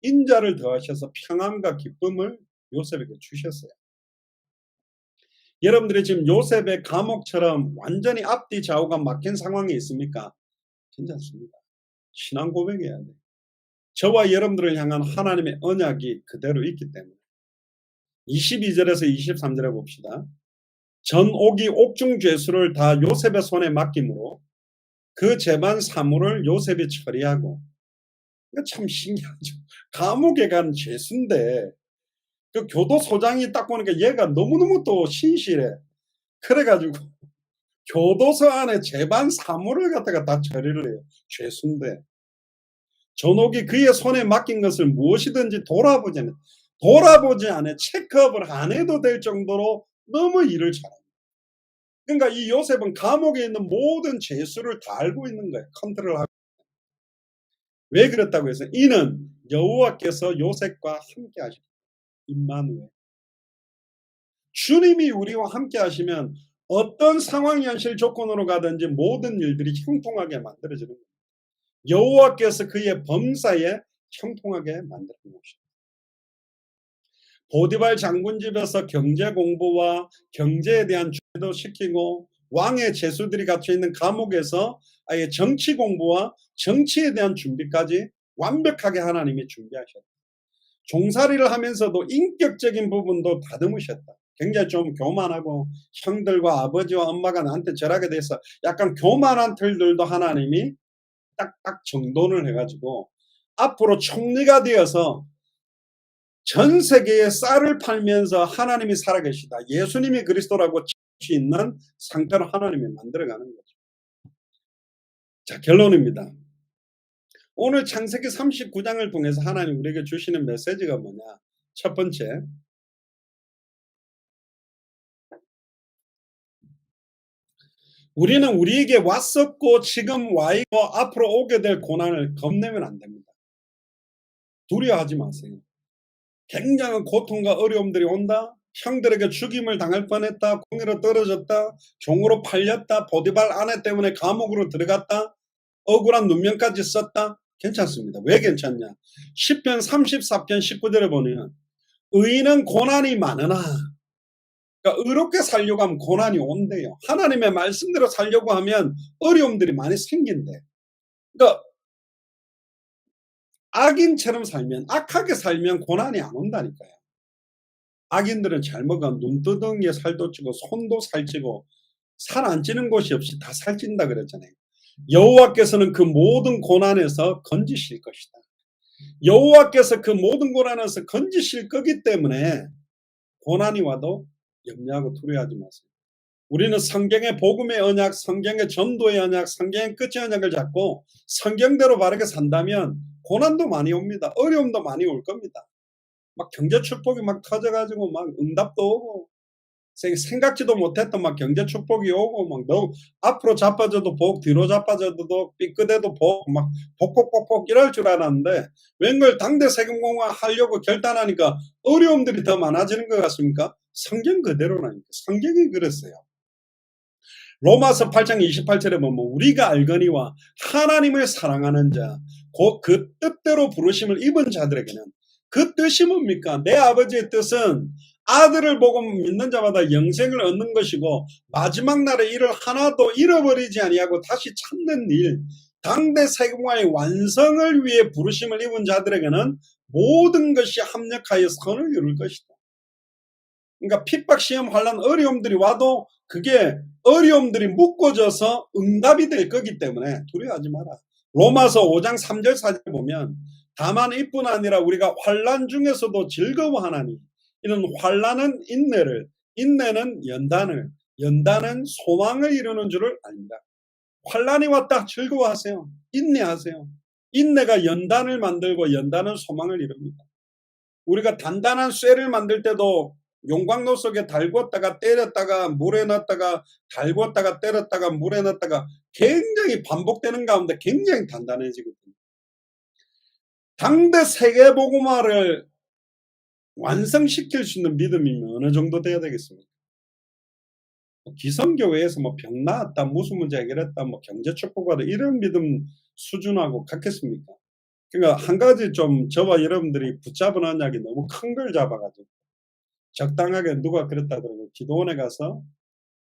인자를 더하셔서 평안과 기쁨을 요셉에게 주셨어요. 여러분들이 지금 요셉의 감옥처럼 완전히 앞뒤 좌우가 막힌 상황이 있습니까? 괜찮습니다. 신앙 고백해야 돼요. 저와 여러분들을 향한 하나님의 언약이 그대로 있기 때문에 22절에서 23절에 봅시다. 전 옥이 옥중 죄수를 다 요셉의 손에 맡김으로 그 재반 사물을 요셉이 처리하고, 참 신기하죠. 감옥에 간 죄수인데 그 교도소장이 딱 보니까 얘가 너무너무 또 신실해. 그래가지고 교도소 안에 재반 사물을 갖다가 다 처리를 해요. 죄수인데 전옥이 그의 손에 맡긴 것을 무엇이든지 돌아보지 않아 체크업을 안 해도 될 정도로 너무 일을 잘합니다. 그러니까 이 요셉은 감옥에 있는 모든 죄수를 다 알고 있는 거예요. 컨트롤하고. 왜 그랬다고 해서 이는 여호와께서 요셉과 함께 하십니다. 임마누엘. 주님이 우리와 함께 하시면 어떤 상황, 현실, 조건으로 가든지 모든 일들이 형통하게 만들어지는 겁니다. 여호와께서 그의 범사에 형통하게 만들어 놓으십니다. 보디발 장군 집에서 경제 공부와 경제에 대한 준비도 시키고 왕의 제수들이 갇혀 있는 감옥에서 아예 정치 공부와 정치에 대한 준비까지 완벽하게 하나님이 준비하셨다. 종살이를 하면서도 인격적인 부분도 다듬으셨다. 굉장히 좀 교만하고 형들과 아버지와 엄마가 나한테 절하게 돼서 약간 교만한 틀들도 하나님이 딱딱 정돈을 해가지고 앞으로 총리가 되어서 전 세계에 쌀을 팔면서 하나님이 살아계시다, 예수님이 그리스도라고 칠 수 있는 상태로 하나님이 만들어가는 거죠. 자, 결론입니다. 오늘 창세기 39장을 통해서 하나님 우리에게 주시는 메시지가 뭐냐? 첫 번째, 우리는 우리에게 왔었고 지금 와 있고 앞으로 오게 될 고난을 겁내면 안 됩니다. 두려워하지 마세요. 굉장한 고통과 어려움들이 온다. 형들에게 죽임을 당할 뻔했다. 공의로 떨어졌다. 종으로 팔렸다. 보디발 아내 때문에 감옥으로 들어갔다. 억울한 누명까지 썼다. 괜찮습니다. 왜 괜찮냐? 시편 34편 19절에 보면 의인은 고난이 많으나, 그러니까 의롭게 살려고 하면 고난이 온대요. 하나님의 말씀대로 살려고 하면 어려움들이 많이 생긴대. 그러니까 악인처럼 살면, 악하게 살면 고난이 안 온다니까요. 악인들은 잘 먹어 눈두덩이에 살도 찌고 손도 살찌고 살 안 찌는 곳이 없이 다 살찐다 그랬잖아요. 여호와께서는 그 모든 고난에서 건지실 것이다. 여호와께서 그 모든 고난에서 건지실 거기 때문에 고난이 와도 염려하고 두려워하지 마세요. 우리는 성경의 복음의 언약, 성경의 전도의 언약, 성경의 끝의 언약을 잡고 성경대로 바르게 산다면 고난도 많이 옵니다. 어려움도 많이 올 겁니다. 막 경제 축복이 막 터져가지고 막 응답도 오고 생각지도 못했던 막 경제 축복이 오고 막 너무 앞으로 자빠져도 복, 뒤로 자빠져도 삐끗해도 복, 막 복복복복 이럴 줄 알았는데 웬걸 당대 세금공화 하려고 결단하니까 어려움들이 더 많아지는 것 같습니까? 성경 그대로라니까. 성경이 그랬어요. 로마서 8장 28절에 보면 우리가 알거니와 하나님을 사랑하는 자, 곧 그 뜻대로 부르심을 입은 자들에게는 그 뜻이 뭡니까? 내 아버지의 뜻은 아들을 보고 믿는 자마다 영생을 얻는 것이고 마지막 날에 이를 하나도 잃어버리지 아니하고 다시 찾는 일, 당대 세금화의 완성을 위해 부르심을 입은 자들에게는 모든 것이 합력하여 선을 이룰 것이다. 그러니까 핍박, 시험, 환난, 어려움들이 와도 그게 어려움들이 묶어져서 응답이 될 거기 때문에 두려워하지 마라. 로마서 5장 3절 4절 보면 다만 이뿐 아니라 우리가 환난 중에서도 즐거워하나니 이런 환난은 인내를, 인내는 연단을, 연단은 소망을 이루는 줄을 압니다. 환난이 왔다 즐거워하세요. 인내하세요. 인내가 연단을 만들고 연단은 소망을 이룹니다. 우리가 단단한 쇠를 만들 때도 용광로 속에 달궜다가 때렸다가 물에 넣었다가 달궜다가 때렸다가 물에 넣었다가 굉장히 반복되는 가운데 굉장히 단단해지거든요. 당대 세계복음화를 완성시킬 수 있는 믿음이면 어느 정도 돼야 되겠습니까? 기성교회에서 뭐 병 나았다, 무슨 문제 해결했다, 뭐 경제 축복받다 이런 믿음 수준하고 같겠습니까? 그러니까 한 가지 좀 저와 여러분들이 붙잡은 언약이 너무 큰 걸 잡아가지고 적당하게 누가 그랬다 그러고 기도원에 가서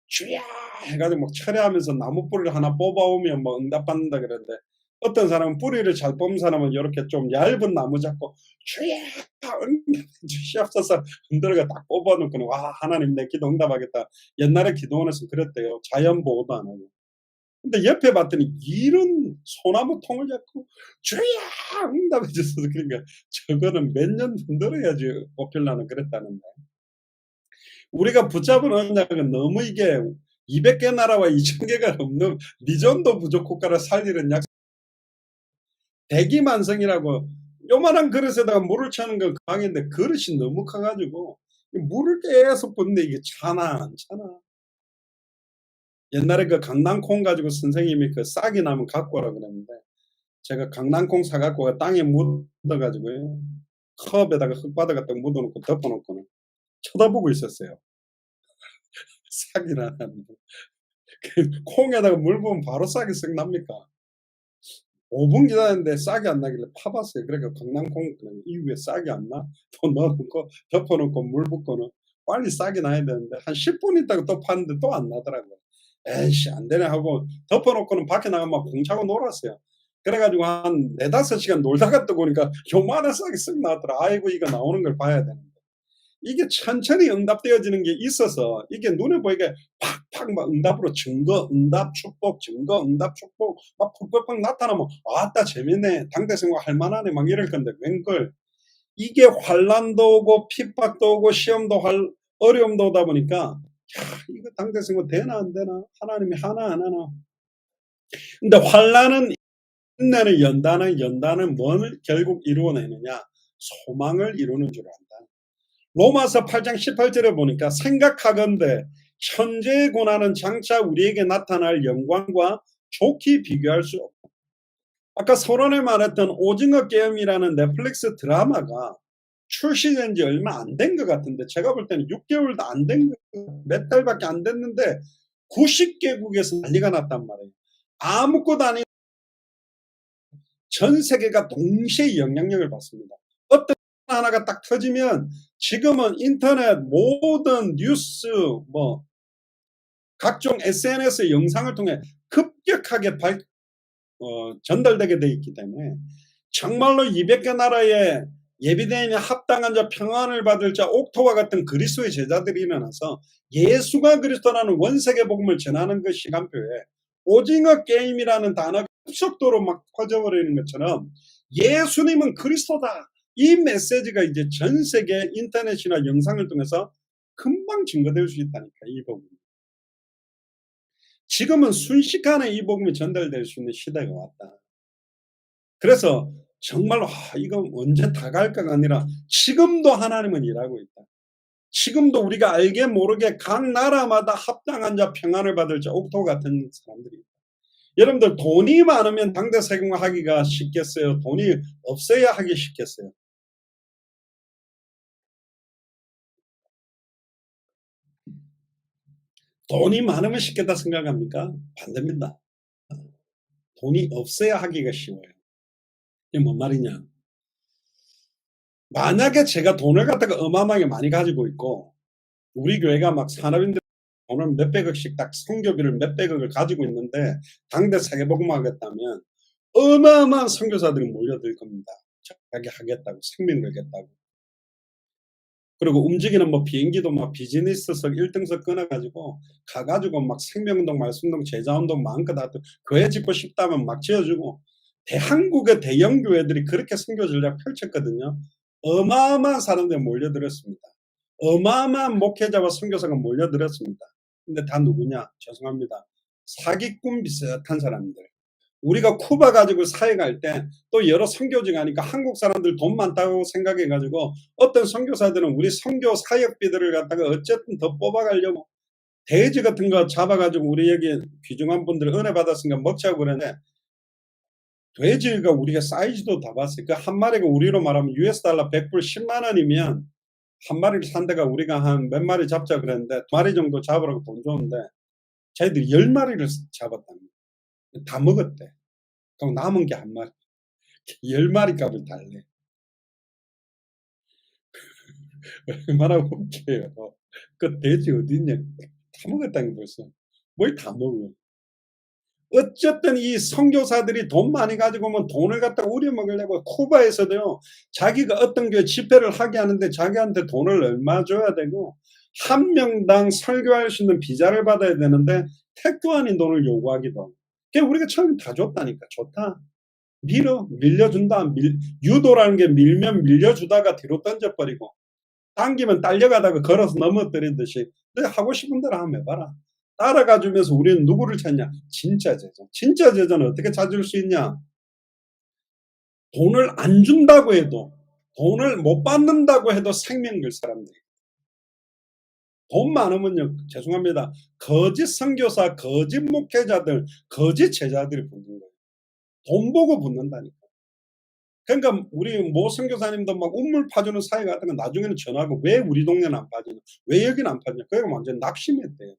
주야 해가지고 막 철회하면서 나무 뿌리를 하나 뽑아오면 뭐 응답받는다 그랬는데 어떤 사람은 뿌리를 잘 뽑는 사람은 이렇게 좀 얇은 나무 잡고 주야 응답해 주시옵소서 흔들어가 딱 뽑아놓고는 와 하나님 내 기도 응답하겠다. 옛날에 기도원에서 그랬대요. 자연 보호도 안 하고. 근데 옆에 봤더니 이런 소나무 통을 잡고 주야 응답해 주셔서 그러니까 저거는 몇 년 흔들어야지 뽑히려는 그랬다는데 우리가 붙잡은 언약은 너무 이게 200개 나라와 2000개가 넘는 미전도 부족 국가를 살리는 약 대기만성이라고 요만한 그릇에다가 물을 차는 건 강인데 그릇이 너무 커가지고 물을 계속 붓는데 이게 차나 안 차나. 옛날에 그 강낭콩 가지고 선생님이 그 싹이 나면 갖고 오라 그랬는데 제가 강낭콩 사갖고 땅에 묻어가지고요. 컵에다가 흙바닥 갖다 묻어놓고 덮어놓고는 쳐다보고 있었어요. 싹이 나는데. 그 콩에다가 물 부으면 바로 싹이 쓱 납니까? 5분 기다렸는데 싹이 안 나길래 파봤어요. 그러니까 강낭콩 이후에 싹이 안 나? 또 넣어놓고 덮어놓고 물 붓고는 빨리 싹이 나야 되는데 한 10분 있다가 또 팠는데 또 안 나더라고요. 에이씨 안 되네 하고 덮어놓고는 밖에 나가면 막 공차고 놀았어요. 그래가지고 한 4~5시간 놀다가 또 보니까 요만한 싹이 쓱 나왔더라. 아이고 이거 나오는 걸 봐야 되는데. 이게 천천히 응답되어지는 게 있어서 이게 눈에 보이게 팍팍 막 응답으로 증거, 응답, 축복, 증거, 응답, 축복 막 팍팍팍 나타나면 아따 재밌네. 당대 생활 할 만하네. 막 이럴 건데 웬걸 이게 환난도 오고 핍박도 오고 시험도 어려움도 오다 보니까 야, 이거 당대 생활 되나 안 되나? 하나님이 하나 안 하나? 근데 환난은 인내는 연단은 뭘 결국 이루어내느냐? 소망을 이루는 줄 안다. 로마서 8장 18절에 보니까 생각하건대 현재의 고난은 장차 우리에게 나타날 영광과 좋게 비교할 수 없다. 아까 서론에 말했던 오징어 게임이라는 넷플릭스 드라마가 출시된 지 얼마 안 된 것 같은데 제가 볼 때는 6개월도 안 된 몇 달밖에 안 됐는데 90개국에서 난리가 났단 말이에요. 아무것도 아닌 전 세계가 동시에 영향력을 받습니다. 어떤 하나가 딱 터지면 지금은 인터넷 모든 뉴스 뭐 각종 SNS 영상을 통해 급격하게 전달되게 돼 있기 때문에 정말로 200개 나라의 예비대인에 합당한 자, 평안을 받을 자, 옥토와 같은 그리스도의 제자들이 일어나서 예수가 그리스도라는 원세계 복음을 전하는 그 시간표에 오징어 게임이라는 단어가 급속도로 막 퍼져버리는 것처럼 예수님은 그리스도다, 이 메시지가 이제 전 세계 인터넷이나 영상을 통해서 금방 증거될 수 있다니까. 이 복음, 지금은 순식간에 이 복음이 전달될 수 있는 시대가 왔다. 그래서 정말로 이건 언제 다 갈까가 아니라 지금도 하나님은 일하고 있다. 지금도 우리가 알게 모르게 각 나라마다 합당한 자, 평안을 받을 자, 옥토 같은 사람들이 있다. 여러분들 돈이 많으면 당대 세금하기가 쉽겠어요? 돈이 없어야 하기 쉽겠어요? 돈이 많으면 쉽겠다 생각합니까? 반대입니다. 돈이 없어야 하기가 쉬워요. 이게 뭔 말이냐? 만약에 제가 돈을 갖다가 어마어마하게 많이 가지고 있고 우리 교회가 막 산업인들 돈을 몇백억씩 딱 선교비를 몇백억을 가지고 있는데 당대 세계복음 하겠다면 어마어마한 선교사들이 몰려들 겁니다. 자기 하겠다고, 생명 걸겠다고. 그리고 움직이는 뭐 비행기도 막 비즈니스석 1등석 끊어가지고 가가지고 막 생명운동, 말씀운동, 제자운동 마음껏 하도 교회 짓고 싶다면 막 지어주고, 대한국의 대형 교회들이 그렇게 선교 전략 펼쳤거든요. 어마어마한 사람들이 몰려들었습니다. 어마어마한 목회자와 선교사가 몰려들었습니다. 근데 다 누구냐? 죄송합니다. 사기꾼 비슷한 사람들. 우리가 쿠바 가지고 사회 갈 때 또 여러 선교지 가니까 한국 사람들 돈 많다고 생각해 가지고 어떤 선교사들은 우리 선교 사역비들을 갖다가 어쨌든 더 뽑아가려고 돼지 같은 거 잡아가지고 우리 여기 귀중한 분들 은혜 받았으니까 먹자고 그러는데, 돼지가 우리가 사이즈도 다 봤어요. 그 한 마리가 우리로 말하면 US 달러 100불 10만 원이면 한 마리를 산 데가 우리가 한 몇 마리 잡자 그랬는데 2마리 정도 잡으라고 돈 줬는데 자기들이 10마리를 잡았답니다. 다 먹었대. 그럼 남은 게 한 마리. 10마리 값을 달래. 얼마나 웃겨요. 그 돼지 어딨냐. 다 먹었다는 거 벌써. 뭘 다 먹어. 어쨌든 이 선교사들이 돈 많이 가지고 오면 돈을 갖다가 우려먹으려고 쿠바에서도요. 자기가 어떤 교회 집회를 하게 하는데 자기한테 돈을 얼마 줘야 되고 한 명당 설교할 수 있는 비자를 받아야 되는데 택도 아닌 돈을 요구하기도 하고. 그냥 우리가 처음에 다 줬다니까. 좋다. 밀려준다. 유도라는 게 밀면 밀려주다가 뒤로 던져버리고 당기면 딸려가다가 걸어서 넘어뜨린 듯이 너 하고 싶은 대로 한번 해봐라. 따라가 주면서 우리는 누구를 찾냐? 진짜 제자. 진짜 제자는 어떻게 찾을 수 있냐? 돈을 안 준다고 해도, 돈을 못 받는다고 해도 생명 걸 사람들이. 돈 많으면요, 죄송합니다, 거짓 선교사, 거짓 목회자들, 거짓 제자들이 붙는 거예요. 돈 보고 붙는다니까. 그러니까 우리 모 선교사님도 막 우물 파주는 사회 같은 거 나중에는 전화하고 왜 우리 동네는 안 파지냐? 왜 여기는 안 파지냐? 그래가 완전 낙심했대요.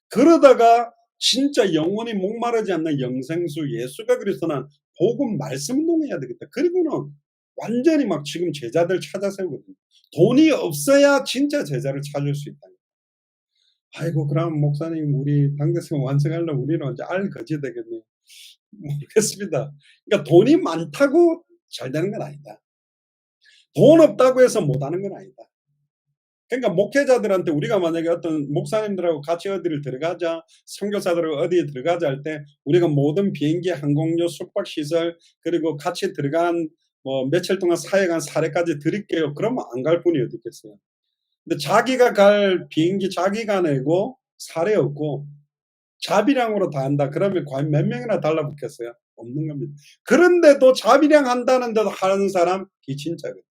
그러다가 진짜 영원히 목마르지 않는 영생수 예수가 그리스도는 복음 말씀 운동해야 되겠다. 그리고는 완전히 막 지금 제자들 찾아 세우거든요. 돈이 없어야 진짜 제자를 찾을 수 있다. 아이고 그럼 목사님 우리 당대성 완성하려면 우리는 언제 알거지 되겠네요. 모르겠습니다. 그러니까 돈이 많다고 잘 되는 건 아니다. 돈 없다고 해서 못하는 건 아니다. 그러니까 목회자들한테 우리가 만약에 어떤 목사님들하고 같이 어디를 들어가자, 선교사들하고 어디에 들어가자 할 때 우리가 모든 비행기, 항공료, 숙박시설 그리고 같이 들어간 뭐 며칠 동안 사역한 사례까지 드릴게요. 그러면 안 갈 분이 어디 있겠어요. 근데 자기가 갈 비행기 자기가 내고 사례 없고 자비량으로 다 한다. 그러면 과연 몇 명이나 달라붙겠어요? 없는 겁니다. 그런데도 자비량 한다는데도 하는 사람 기친자거든요.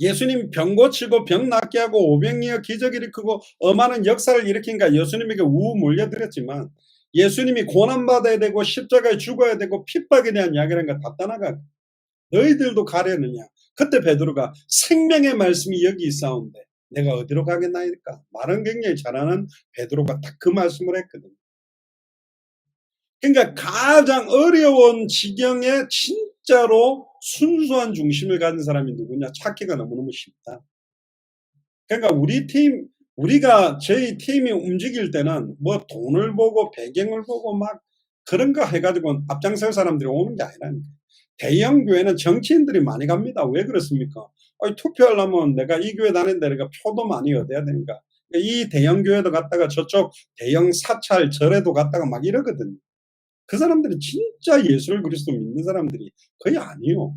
예수님 병 고치고 병 낫게 하고 500리의 기적 일으키고 엄하는 역사를 일으키니까 예수님에게 우 몰려들었지만 예수님이 고난받아야 되고 십자가에 죽어야 되고 핍박에 대한 이야기라는 거 다 떠나가. 너희들도 가려느냐. 그때 베드로가 생명의 말씀이 여기 있사온데 내가 어디로 가겠나이까. 말은 굉장히 잘하는 베드로가 딱 그 말씀을 했거든요. 그러니까 가장 어려운 지경에 진짜로 순수한 중심을 가진 사람이 누구냐 찾기가 너무너무 쉽다. 그러니까 저희 팀이 움직일 때는 뭐 돈을 보고 배경을 보고 막 그런 거 해가지고 앞장설 사람들이 오는 게 아니라니까. 대형 교회는 정치인들이 많이 갑니다. 왜 그렇습니까? 아니, 투표하려면 내가 이 교회 다니는데 내가 표도 많이 얻어야 되니까. 이 대형 교회도 갔다가 저쪽 대형 사찰 절에도 갔다가 막 이러거든요. 그 사람들이 진짜 예수를 그리스도 믿는 사람들이 거의 아니요.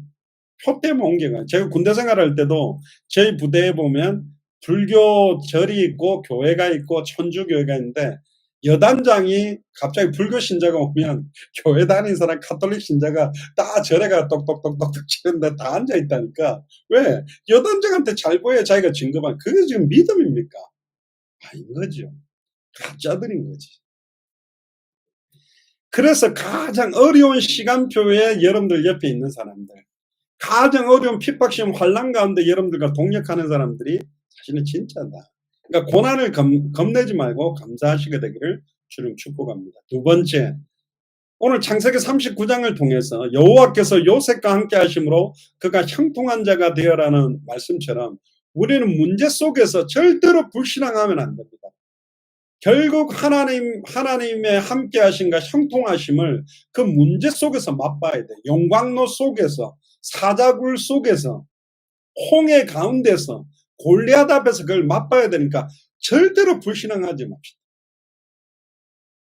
표 때문에 온 게 아니에요. 제가 군대 생활할 때도 저희 부대에 보면 불교 절이 있고 교회가 있고 천주교회가 있는데, 여단장이 갑자기 불교 신자가 오면 교회 다니는 사람 카톨릭 신자가 다 절에 가 똑똑똑똑똑 치는데 다 앉아 있다니까. 왜? 여단장한테 잘 보여야 자기가 증거만. 그게 지금 믿음입니까? 아닌 거죠. 가짜들인 거지. 그래서 가장 어려운 시간표에 여러분들 옆에 있는 사람들, 가장 어려운 핍박시험 환란 가운데 여러분들과 동역하는 사람들이 사실은 진짜다. 그러니까 고난을 겁내지 말고 감사하시게 되기를 주님 축복합니다. 두 번째, 오늘 창세기 39장을 통해서 여호와께서 요셉과 함께 하심으로 그가 형통한 자가 되어라는 말씀처럼 우리는 문제 속에서 절대로 불신앙하면 안 됩니다. 결국 하나님의 함께 하심과 형통하심을 그 문제 속에서 맛봐야 돼. 용광로 속에서, 사자굴 속에서, 홍해 가운데서, 골리앗 앞에서 그걸 맛봐야 되니까 절대로 불신앙하지 맙시다.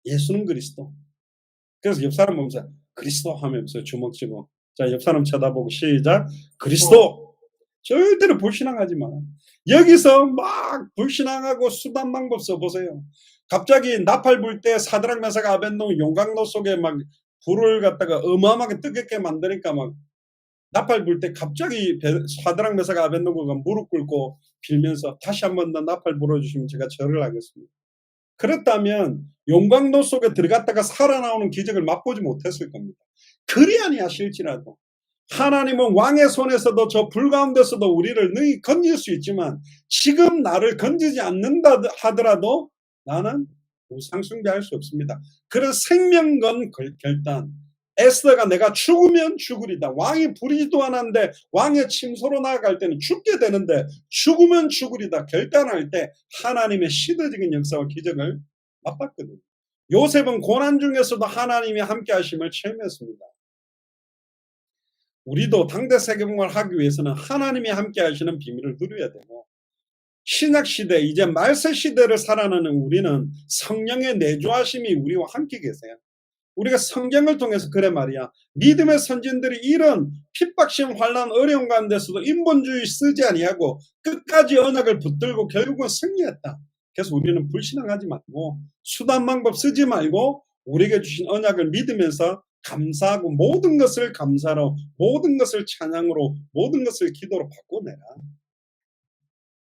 예수는 그리스도. 그래서 옆 사람 보면서 그리스도 하면서 주먹 쥐고, 자, 옆 사람 쳐다보고 시작. 그리스도. 절대로 불신앙하지 마. 여기서 막 불신앙하고 수단 방법 써보세요. 갑자기 나팔 불 때 사드락 메삭 아벤노고 용광로 속에 막 불을 갖다가 어마어마하게 뜨겁게 만드니까 막 나팔 불 때 갑자기 사드락 메삭 아벤노고가 무릎 꿇고 빌면서 다시 한 번 더 나팔 불어주시면 제가 절을 하겠습니다. 그렇다면 용광로 속에 들어갔다가 살아나오는 기적을 맛보지 못했을 겁니다. 그리 아니하실지라도 하나님은 왕의 손에서도 저 불 가운데서도 우리를 능히 건질 수 있지만 지금 나를 건지지 않는다 하더라도 나는 우상 숭배할 수 없습니다. 그런 생명건 결단, 에스더가 내가 죽으면 죽으리다. 왕이 부리지도 않았는데 왕의 침소로 나아갈 때는 죽게 되는데 죽으면 죽으리다 결단할 때 하나님의 시대적인 역사와 기적을 맛봤거든요. 요셉은 고난 중에서도 하나님이 함께 하심을 체험했습니다. 우리도 당대 세계복음을 하기 위해서는 하나님이 함께 하시는 비밀을 누려야 되고, 신약시대 이제 말세시대를 살아가는 우리는 성령의 내주하심이 우리와 함께 계세요. 우리가 성경을 통해서 그래 말이야, 믿음의 선진들이 이런 핍박시험 환난 어려운 가운데서도 인본주의 쓰지 아니하고 끝까지 언약을 붙들고 결국은 승리했다. 그래서 우리는 불신앙하지 말고 수단 방법 쓰지 말고 우리에게 주신 언약을 믿으면서 감사하고 모든 것을 감사로, 모든 것을 찬양으로, 모든 것을 기도로 바꿔내라.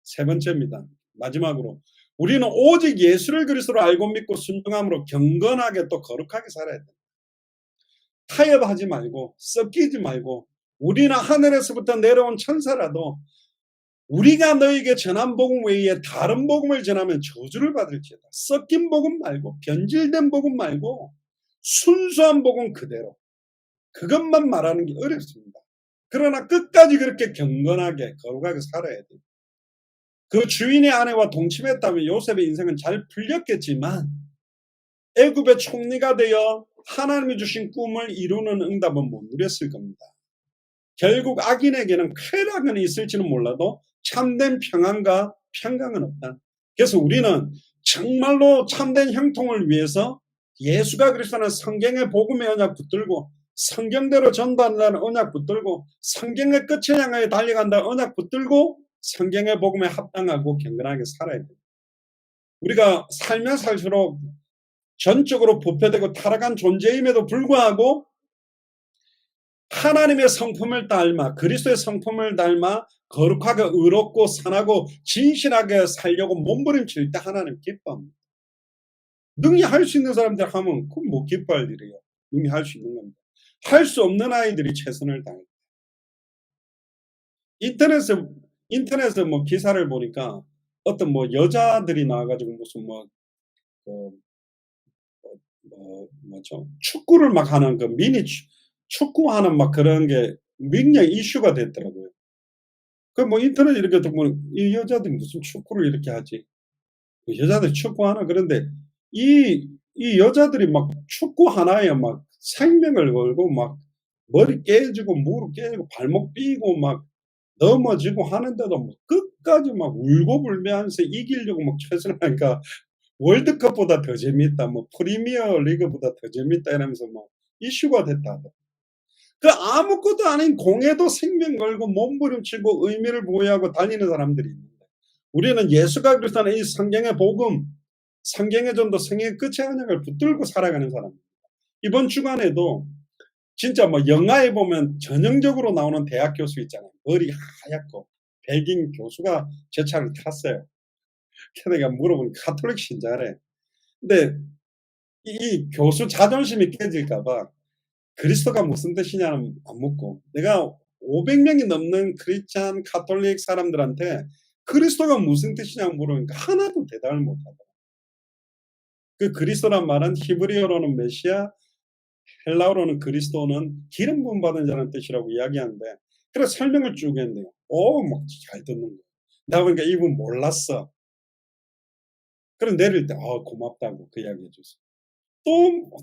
세 번째입니다. 마지막으로 우리는 오직 예수를 그리스도로 알고 믿고 순종함으로 경건하게 또 거룩하게 살아야 됩니다. 타협하지 말고 섞이지 말고, 우리는 하늘에서부터 내려온 천사라도 우리가 너에게 전한 복음 외에 다른 복음을 전하면 저주를 받을지어다. 섞인 복음 말고, 변질된 복음 말고 순수한 복음 그대로, 그것만 말하는 게 어렵습니다. 그러나 끝까지 그렇게 경건하게 거룩하게 살아야 돼요. 그 주인의 아내와 동침했다면 요셉의 인생은 잘 풀렸겠지만 애굽의 총리가 되어 하나님이 주신 꿈을 이루는 응답은 못 누렸을 겁니다. 결국 악인에게는 쾌락은 있을지는 몰라도 참된 평안과 평강은 없다. 그래서 우리는 정말로 참된 형통을 위해서 예수가 그리스도는 성경의 복음의 언약 붙들고 성경대로 전도한다는 언약 붙들고 성경의 끝을 향하여 달려간다는 언약 붙들고 성경의 복음에 합당하고 경건하게 살아야 돼요. 우리가 살면 살수록 전적으로 부패되고 타락한 존재임에도 불구하고 하나님의 성품을 닮아, 그리스도의 성품을 닮아 거룩하게 의롭고 선하고 진실하게 살려고 몸부림칠 때 하나님 기뻐합니다. 능히 할 수 있는 사람들 하면 그건 뭐 기뻐할 일이에요. 능히 할 수 있는 겁니다. 할 수 없는 아이들이 최선을 다해요. 인터넷에 뭐 기사를 보니까 어떤 뭐 여자들이 나와가지고 무슨 뭐죠? 축구를 막 하는 그 미니 축구하는 막 그런 게 굉장히 이슈가 됐더라고요. 그 뭐 인터넷 이렇게 보면 이 여자들이 무슨 축구를 이렇게 하지? 그 여자들이 축구하나? 그런데 이 여자들이 막 축구 하나에 막 생명을 걸고 막 머리 깨지고 무릎 깨지고 발목 삐고 막 넘어지고 하는데도 뭐 끝까지 막 울고불면하면서 이기려고 막 최선을 하니까 월드컵보다 더 재밌다, 뭐 프리미어 리그보다 더 재밌다 이러면서 뭐 이슈가 됐다 하더라고요. 그 아무것도 아닌 공에도 생명 걸고 몸부림치고 의미를 부여하고 달리는 사람들이 있는데, 우리는 예수가 그리스도는 이 성경의 복음, 성경의 전도, 성경의 끝의 언약을 붙들고 살아가는 사람입니다. 이번 주간에도 진짜 뭐 영화에 보면 전형적으로 나오는 대학 교수 있잖아요. 머리 하얗고 백인 교수가 제 차를 탔어요. 그래서 내가 물어보니 가톨릭 신자래. 근데 이 교수 자존심이 깨질까 봐 그리스도가 무슨 뜻이냐는 안 묻고, 내가 500명이 넘는 크리스찬 가톨릭 사람들한테 그리스도가 무슨 뜻이냐고 물으니까 하나도 대답을 못 하더라. 그 그리스도란 말은 히브리어로는 메시아, 헬라어로는 그리스도는 기름 부음 받은 자라는 뜻이라고 이야기하는데, 그래서 설명을 쭉 했네요. 막 잘 듣는 거예요. 내가 보니까 이분 몰랐어. 그럼 내릴 때 고맙다고 그 이야기 해 줬어요.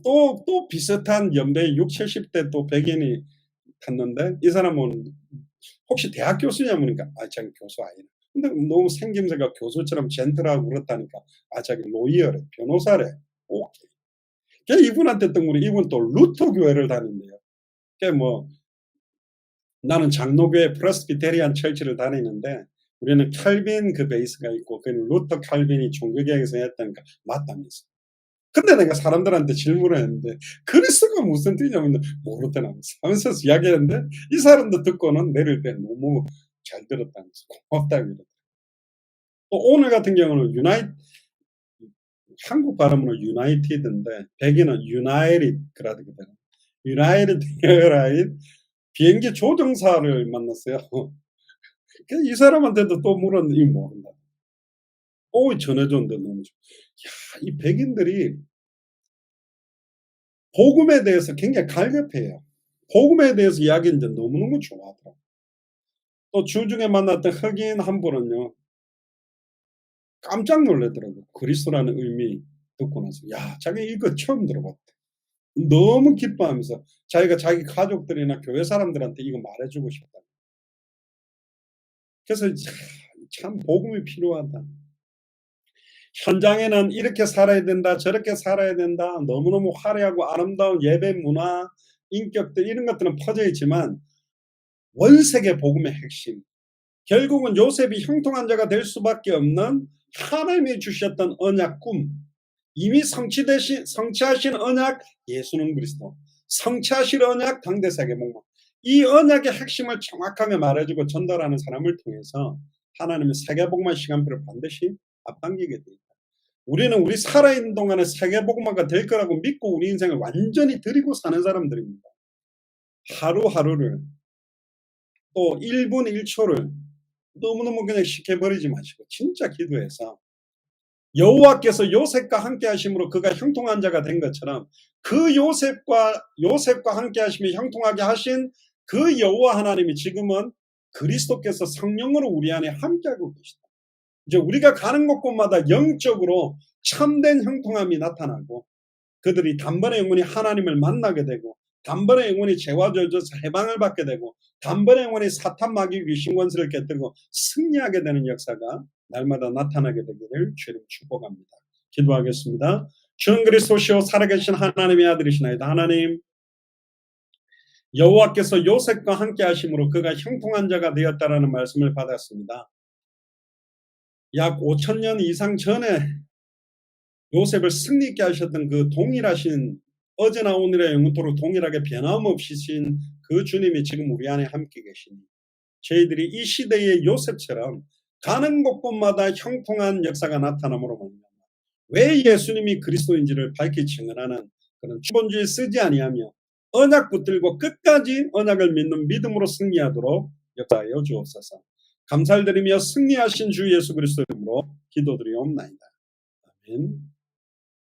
또 비슷한 연배 60, 70대 또 백인이 탔는데, 이 사람은 혹시 대학 교수냐 보니까 자기 교수 아니라. 근데 너무 생김새가 교수처럼 젠틀하고 그렇다니까 자기 로이어래, 변호사래. 오케이. 그래서 이분한테 뜬금이 이분 또 루터 교회를 다닌대요. 그러니까 뭐 나는 장로교회 프레스비테리안 철치를 다니는데 우리는 칼빈 그 베이스가 있고 그 루터 칼빈이 종교개혁에서 했다니까 맞다면서. 근데 내가 사람들한테 질문을 했는데 그리스도가 무슨 뜻이냐면 모르더라 하면서 이야기했는데, 이 사람도 듣고는 내릴 때 너무 잘 들었다면서 고맙다고 이러더라고요. 또 오늘 같은 경우는 한국 발음으로 유나이티드인데 백인은 유나이티드 그러거든요. 유나이티드 에어라인 비행기 조종사를 만났어요. 이 사람한테도 또 물었는데 이 모른다. 전해줬는데 너무 좋아. 이 백인들이 복음에 대해서 굉장히 갈급해요. 복음에 대해서 이야기하는데 너무너무 좋아하더라고요. 또 주중에 만났던 흑인 한 분은요, 깜짝 놀라더라고요. 그리스도라는 의미 듣고 나서. 자기 이거 처음 들어봤대. 너무 기뻐하면서 자기가 자기 가족들이나 교회 사람들한테 이거 말해주고 싶다. 그래서 참 복음이 필요하다. 현장에는 이렇게 살아야 된다, 저렇게 살아야 된다, 너무너무 화려하고 아름다운 예배 문화, 인격들 이런 것들은 퍼져 있지만 원색의 복음의 핵심, 결국은 요셉이 형통한 자가 될 수밖에 없는 하나님이 주셨던 언약 꿈, 이미 성취하신 언약 예수는 그리스도, 성취하신 언약 당대 세계복음, 이 언약의 핵심을 정확하게 말해주고 전달하는 사람을 통해서 하나님의 세계복음화 시간표를 반드시 앞당기게 돼 있다. 우리는 우리 살아있는 동안에 세계복음화가 될 거라고 믿고 우리 인생을 완전히 드리고 사는 사람들입니다. 하루하루를, 또 1분 1초를 너무너무 그냥 쉽게 버리지 마시고 진짜 기도해서 여호와께서 요셉과 함께 하심으로 그가 형통한 자가 된 것처럼 그 요셉과 함께 하시며 형통하게 하신 그 여호와 하나님이 지금은 그리스도께서 성령으로 우리 안에 함께하고 계시다. 이제 우리가 가는 곳곳마다 영적으로 참된 형통함이 나타나고 그들이 단번에 영원히 하나님을 만나게 되고 단번에 영원히 죄와 저주에서 해방을 받게 되고 단번에 영원히 사탄 마귀 귀신 권세를 깨뜨리고 승리하게 되는 역사가 날마다 나타나게 되기를 주님 축복합니다. 기도하겠습니다. 주는 그리스도시요 살아계신 하나님의 아들이시나이다. 하나님, 여호와께서 요셉과 함께 하심으로 그가 형통한 자가 되었다라는 말씀을 받았습니다. 약 5,000년 이상 전에 요셉을 승리있게 하셨던 그 동일하신 어제나 오늘의 영원토록 동일하게 변함없이신 그 주님이 지금 우리 안에 함께 계시니 저희들이 이 시대의 요셉처럼 가는 곳곳마다 형통한 역사가 나타남으로 말미암아 왜 예수님이 그리스도인지를 밝히 증언하는 그런 주본주의 쓰지 아니하며 언약 붙들고 끝까지 언약을 믿는 믿음으로 승리하도록 역사하여 주옵소서. 감사를 드리며 승리하신 주 예수 그리스도 이름으로 기도드리옵나이다. 아멘.